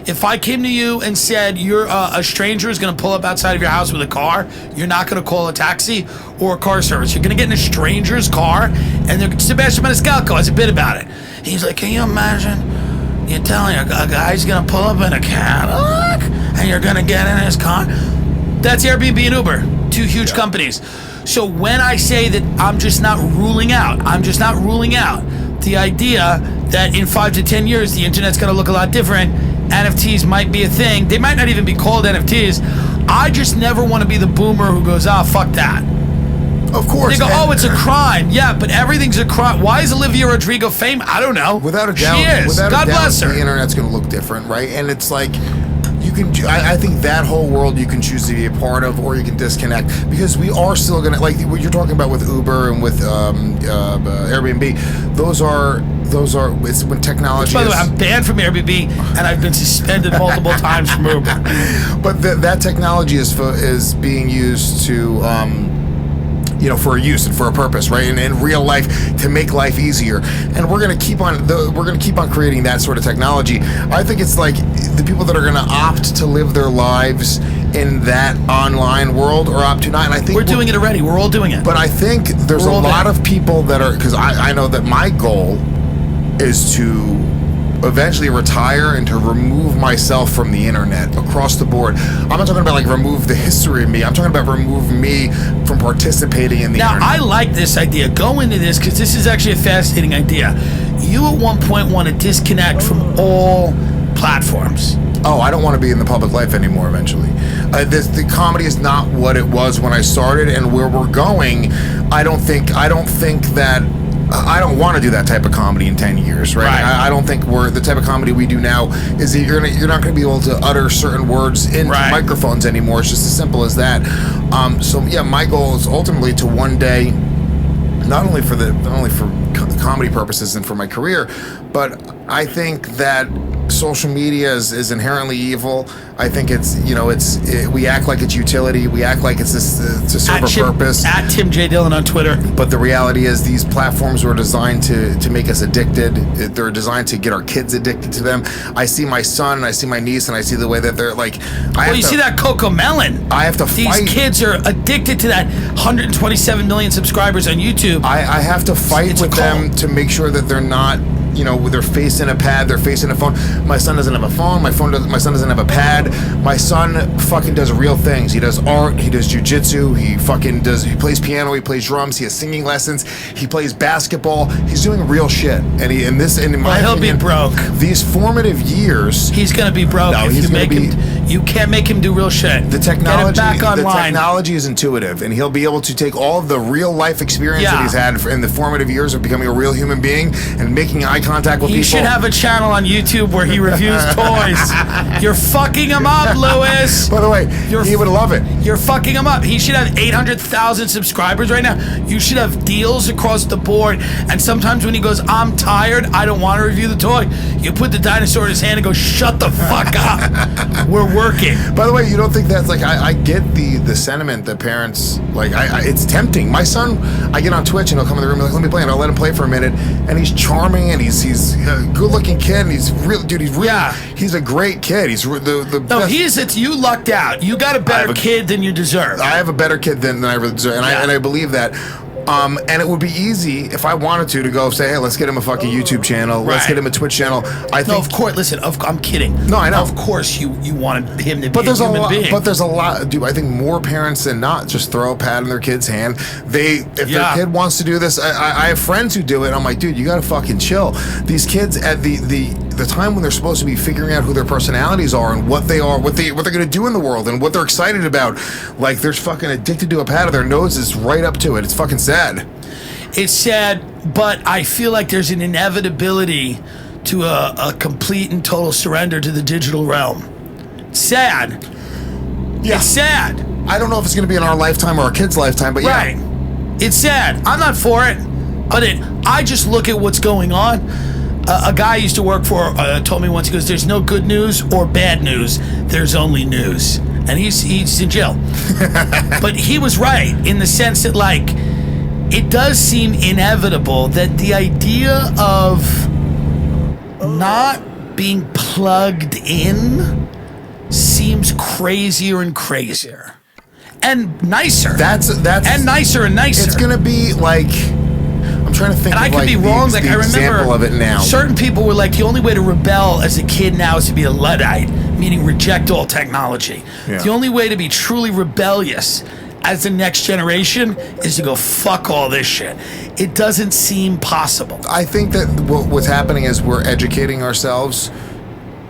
If I came to you and said you're a stranger is going to pull up outside of your house with a car, you're not going to call a taxi or a car service. You're going to get in a stranger's car, and Sebastian Maniscalco has a bit about it. He's like, can you imagine? You're telling a guy's gonna pull up in a Cadillac and you're gonna get in his car? That's Airbnb and Uber, two huge companies. So when I say that I'm just not ruling out the idea that in 5 to 10 years the internet's gonna look a lot different, NFTs might be a thing. They might not even be called NFTs. I just never want to be the boomer who goes, fuck that. Of course. They go, it's a crime. Yeah, but everything's a crime. Why is Olivia Rodrigo famous? I don't know. Without a doubt. She is. Without God a doubt, bless her. The internet's going to look different, right? And it's like, you can. I think that whole world you can choose to be a part of, or you can disconnect, because we are still going to, like what you're talking about with Uber and with Airbnb. Those are. It's when technology. By the way, I'm banned from Airbnb, and I've been suspended multiple times from Uber. But that technology is being used to. For a use and for a purpose, right? And in real life, to make life easier. And we're gonna keep on creating that sort of technology. I think it's like the people that are gonna opt to live their lives in that online world or opt to not. And I think we're doing it already. We're all doing it. But I think there's a lot of people that are, because I know that my goal is to eventually retire and to remove myself from the internet across the board. I'm not talking about like remove the history of me. I'm talking about remove me from participating in the internet. Now, I like this idea. Go into this because this is actually a fascinating idea. You at one point want to disconnect from all platforms. Oh, I don't want to be in the public life anymore eventually. The comedy is not what it was when I started, and where we're going, I don't want to do that type of comedy in 10 years, right? I don't think the type of comedy we do now is that you're not going to be able to utter certain words into microphones anymore. It's just as simple as that. My goal is ultimately to one day, not only for comedy purposes and for my career, but I think that social media is inherently evil. I think we act like it's utility. We act like it's to serve a purpose. At Tim J. Dillon on Twitter. But the reality is these platforms were designed to make us addicted. They're designed to get our kids addicted to them. I see my son and I see my niece and I see the way that they're like. See that Coco Melon? I have to fight. These kids are addicted to that 127 million subscribers on YouTube. I have to fight with them to make sure that they're not. With their face in a pad, their face in a phone. My son doesn't have a phone. My son doesn't have a pad. My son fucking does real things. He does art. He does jujitsu. He plays piano. He plays drums. He has singing lessons. He plays basketball. He's doing real shit. And in my he'll opinion, be broke. These formative years. He's gonna be broke. No, you can't make him do real shit. The technology. Get him back online. The technology is intuitive, and he'll be able to take all of the real life experience that he's had in the formative years of becoming a real human being and making eye contact with people. He should have a channel on YouTube where he reviews toys. You're fucking him up, Lewis. By the way, he would love it. You're fucking him up. He should have 800,000 subscribers right now. You should have deals across the board. And sometimes when he goes, I'm tired, I don't want to review the toy, you put the dinosaur in his hand and go, shut the fuck up. We're working. By the way, you don't think that's like, I get the sentiment that parents, like, it's tempting. My son, I get on Twitch and he'll come in the room and like, let me play, and I'll let him play for a minute. And he's charming and he's a good-looking kid, and he's real, dude. He's a great kid. He's the best. You lucked out. You got a better kid than you deserve. I have a better kid than I really deserve, and I believe that. And it would be easy if I wanted to go say, hey, let's get him a fucking YouTube channel. Let's get him a Twitch channel. No, of course. Listen, I'm kidding. No, I know. Of course, you wanted him to be a human being. But there's a lot, dude. I think more parents than not just throw a pad in their kid's hand. If their kid wants to do this, I have friends who do it. I'm like, dude, you gotta fucking chill. These kids at the time when they're supposed to be figuring out who their personalities are and what they are, what they're gonna do in the world and what they're excited about, like they're fucking addicted to a pad. Their nose is right up to it. It's fucking sad. It's sad, but I feel like there's an inevitability to a complete and total surrender to the digital realm. It's sad. Yeah. It's sad. I don't know if it's going to be in our lifetime or our kids' lifetime, but yeah. Right. It's sad. I'm not for it, but I just look at what's going on. A guy I used to work for told me once, he goes, there's no good news or bad news. There's only news. And he's in jail. But he was right in the sense that, like, it does seem inevitable that the idea of not being plugged in seems crazier and crazier. And nicer. That's and nicer and nicer. It's gonna be like, I'm trying to think. And I of, could like, be wrong. Like, the I remember example of it now. certain people were like, the only way to rebel as a kid now is to be a Luddite, meaning reject all technology. Yeah. The only way to be truly rebellious as the next generation is to go fuck all this shit. It doesn't seem possible. I think that what's happening is we're educating ourselves.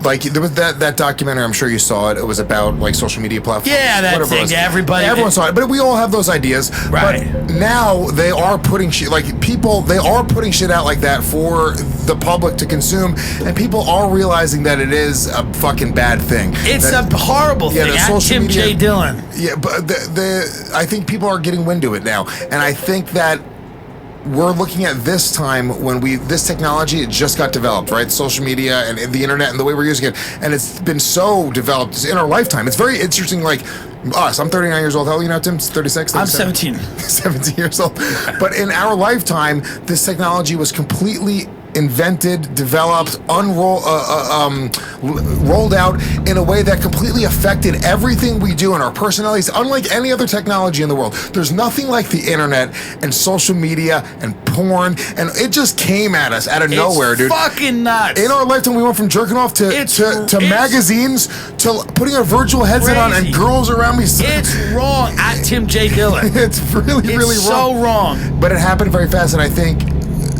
Like, there was that documentary, I'm sure you saw it. It was about, like, social media platforms. Yeah, that whatever it thing. was. Everybody. Everyone saw it. But we all have those ideas. Right. But now they are putting shit, like, people, they are putting shit out like that for the public to consume. And people are realizing that it is a fucking bad thing. It's That- a horrible Yeah, thing. the At social Tim media- J. Dillon. Yeah, but I think people are getting wind to it now. And I think that we're looking at this time when this technology, it just got developed, right? Social media and the internet and the way we're using it, and it's been so developed in our lifetime. It's very interesting. Like us, I'm 39 years old. How old are you now, Tim? 36. I'm 37? 17. 17 years old. But in our lifetime, this technology was completely invented, developed, rolled out in a way that completely affected everything we do in our personalities, unlike any other technology in the world. There's nothing like the internet and social media and porn, and it just came at us out of nowhere, dude. Fucking nuts. In our lifetime, we went from jerking off to It's magazines to putting a virtual headset on and crazy. girls around me. It's wrong. At Tim J. Dillon. It's really, It's really so wrong. wrong. But it happened very fast, and I think,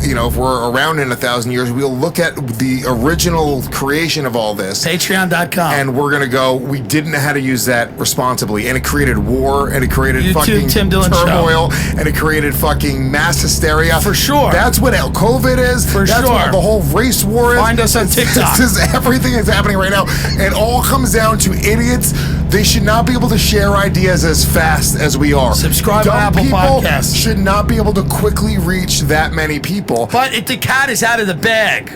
you know, if we're around in 1,000 years, we'll look at the original creation of all this. Patreon.com. And we're going to go, we didn't know how to use that responsibly. And it created war, and it created YouTube, fucking Tim Dillon turmoil, and it created fucking mass hysteria. For sure. That's what COVID is. For That's sure. what the whole race war is. Find us on TikTok. This is everything that's happening right now. It all comes down to idiots. They should not be able to share ideas as fast as we are. Subscribe Dumb on Apple people Podcasts. should not be able to quickly reach that many people. But the cat is out of the bag.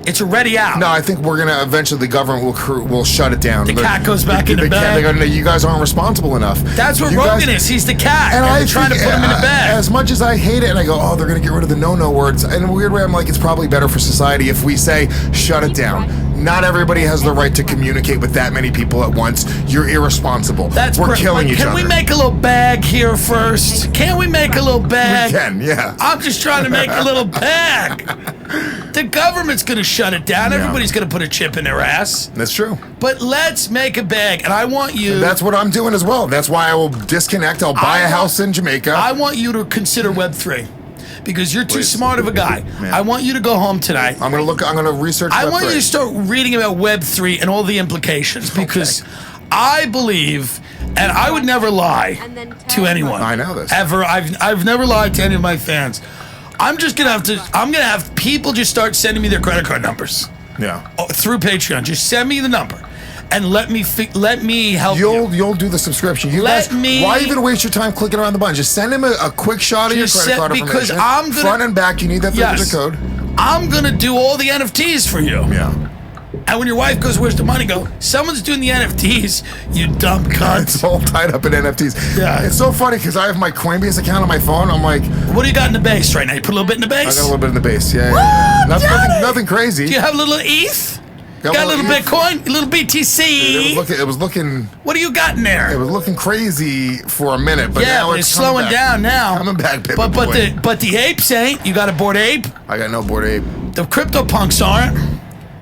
It's already out. No, I think we're gonna eventually the government will shut it down. The cat goes back in the bag. They're gonna, you guys aren't responsible enough. That's what You Rogan guys- is. He's the cat. And they're trying to put him in the bag. As much as I hate it, and I go, oh, they're gonna get rid of the no words. In a weird way, I'm like, it's probably better for society if we say, shut it down. Not everybody has the right to communicate with that many people at once. You're irresponsible. We're killing each other. Can we make a little bag here first? Can we make a little bag? We can, yeah. I'm just trying to make a little bag. The government's going to shut it down. Yeah. Everybody's going to put a chip in their ass. That's true. But let's make a bag. And I want you... That's what I'm doing as well. That's why I will disconnect. I'll buy a house in Jamaica. I want you to consider Web3. Because you're too Please. smart of a guy. Yeah. I want you to go home tonight. I'm gonna research. I Web3. want you to start reading about Web3 and all the implications because I believe, and I would never lie to anyone. I know this. Ever. I've never lied to any of my fans. I'm gonna have people just start sending me their credit card numbers Yeah. through Patreon. Just send me the number and let me help you. You'll do the subscription. You Let guys, me- why even waste your time clicking around the button? Just send him a quick shot of your Just credit card because information. I'm gonna- front and back. You need that Yes. code. I'm gonna do all the NFTs for you. Yeah. And when your wife goes, "Where's the money go?" Someone's doing the NFTs. You dumb cunt. It's all tied up in NFTs. Yeah. It's so funny because I have my Coinbase account on my phone. I'm like, What do you got in the base right now? You put a little bit in the I base? got a little bit in the base. Yeah. What? Daddy? Nothing crazy. Do you have a little ETH? Got Got a little ETH. Bitcoin? A little BTC? It was looking What do you got in there? crazy for a minute, but Yeah, now but it's it's coming slowing back. down now. Coming back, baby but boy. the apes ain't. You got a bored ape. I got no Bored Ape. The crypto punks aren't.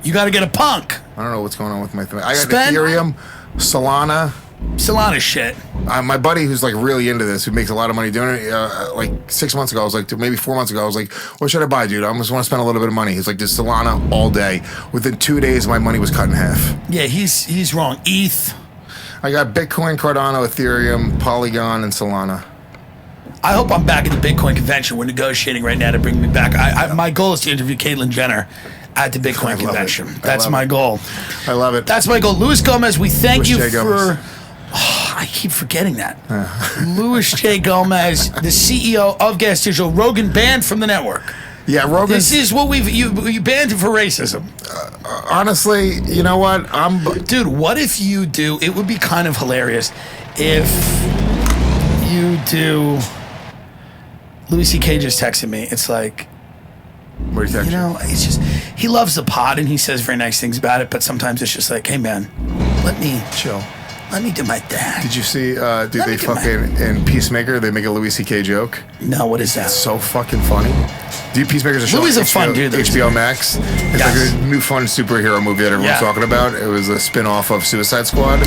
You got to get a punk. I don't know what's going on with my thing. I got Spend- Ethereum, Solana. Solana shit. My buddy who's like really into this, who makes a lot of money doing it, like 6 months ago, I was like, maybe 4 months ago, I was like, what should I buy, dude? I just want to spend a little bit of money. He's like, just Solana all day. Within 2 days, my money was cut in half. Yeah, he's wrong. ETH. I got Bitcoin, Cardano, Ethereum, Polygon, and Solana. I hope I'm back at the Bitcoin convention. We're negotiating right now to bring me back. My goal is to interview Caitlyn Jenner at the I Bitcoin love convention. it. I That's love my it. goal. I love it. That's my goal. Luis Gomez, we thank Luis you J. Gomez. for... I keep forgetting that. Luis J. Gomez, the CEO of Gas Digital, Rogan banned from the network. Yeah, Rogan. This is what you banned him for racism. Honestly, you know what? Dude, what if you do, it would be kind of hilarious if you do, Louis C.K. just texted me. It's like, What do you you know, it's just, he loves the pod and he says very nice things about it, but sometimes it's just like, hey man, let me chill. Let me do my thing. Did you see, me they get my- fucking, in Peacemaker, they make a Louis C.K. joke? No, what is that? So fucking funny. Dude, Peacemaker's a show. Louis is on a fun dude, though. HBO Max. It's Yes. like a new fun superhero movie that everyone's talking about. It was a spin-off of Suicide Squad.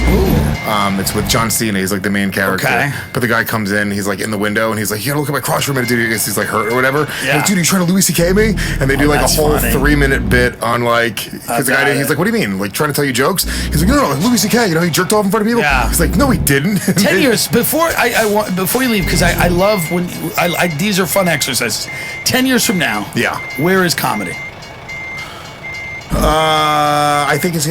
It's with John Cena. He's like the main character. Okay. But the guy comes in, he's like in the window, and he's like, you gotta look at my crotch for a minute, dude. I guess he's like hurt or whatever. Yeah. Like, dude, are you trying to Louis C.K. me? And they do like a that's whole funny. 3-minute bit on like, because the guy, he's like, what do you mean? Like trying to tell you jokes? He's like, no, Louis C.K., you know, he jerked off in front of people. Yeah. He's like, no, he didn't. 10 years before I want before you leave, because I love when these are fun exercises. 10 years from now, Yeah. where is comedy? I think it's.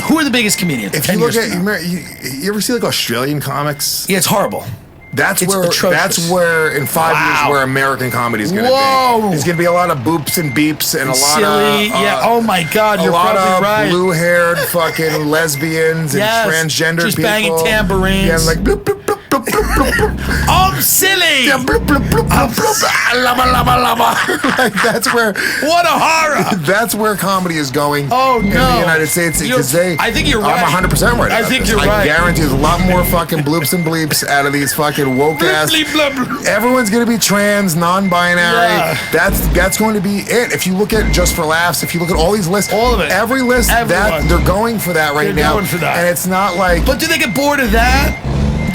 Who are the biggest comedians? If 10 you look years at, from now? you ever see like Australian comics? Yeah, it's horrible. That's It's where. atrocious. That's where in 5 Wow. years where American comedy is going to Whoa. be. It's going to be a lot of boops and beeps and a lot Silly, of. yeah. Oh my God, a you're lot probably of right. blue-haired fucking lesbians and Yes, transgender just people. banging tambourines. Yeah, and like bloop bloop bloop bloop bloop bloop. I'm silly. Yeah, bloop bloop bloop bloop bloop. Lama lama lama. Like that's where. What a horror. That's where comedy is going. Oh, in no. the United States because I think you're right. I'm 100% right. I about think this. you're right. I guarantee there's a lot more fucking bloops and bleeps out of these fucking woke ass. Bleep, bleep, bleep, bleep. Everyone's gonna be trans, non-binary. Yeah. That's going to be it. If you look at Just for Laughs, if you look at all these lists, All of it. every list that Everyone. they're going for that right They're now. going for that. And it's not like But do they get bored of that?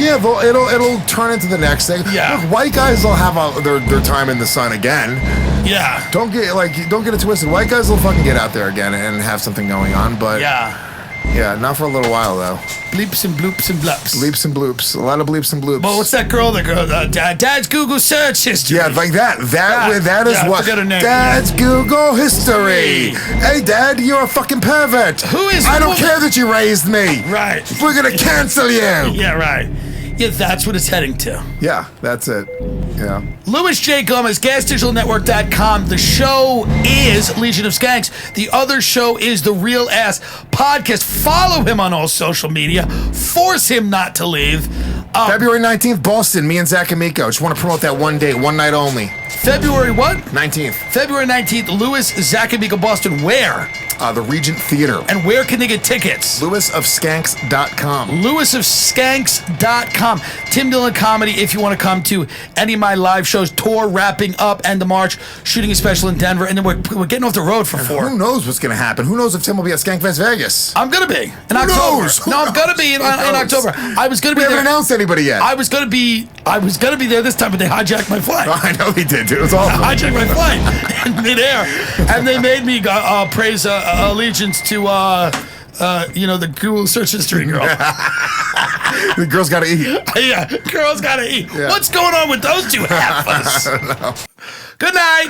yeah, it'll turn into the next thing. Yeah. Look, white guys will have their time in the sun again. Yeah. Don't get it twisted. White guys will fucking get out there again and have something going on, but Yeah. not for a little while though. Bleeps and bloops and blops. Bleeps and bloops, a lot of bleeps and bloops. Well, what's that girl? Dad's Google search history. Yeah, like that. That is Yeah, I what. forgot her name. Dad's Google history. Hey, Dad, you're a fucking pervert. Who is I don't woman? care that you raised me. Right. We're gonna cancel you. Yeah, right. Yeah, that's what it's heading to. Yeah, that's it. Yeah. Louis J. Gomez, GasDigitalNetwork.com. The show is Legion of Skanks. The other show is The Real Ass Podcast. Follow him on all social media. Force him not to leave. February 19th, Boston. Me and Zach Amico. Just want to promote that one day, one night only. February what? 19th. February 19th, Louis, Zach Amico, Boston. Where? The Regent Theater. And where can they get tickets? LewisofSkanks.com. LewisofSkanks.com. Tim Dillon Comedy, if you want to come to any of my live shows, tour wrapping up end of March, shooting a special in Denver, and then we're getting off the road for 4. Who knows what's going to happen? Who knows if Tim will be at Skankfest Vegas? I'm gonna be in October. knows? Who No, I'm gonna knows? be in Who knows? October. I was gonna be We haven't there. announced anybody yet. I was gonna be there this time, but they hijacked my flight. I know they did, dude. It was awesome. Hijacked my flight in midair, and they made me praise allegiance to the Google search history girl. The girl's got to eat. Yeah, girls gotta eat. Yeah. What's going on with those two heifers? Good night.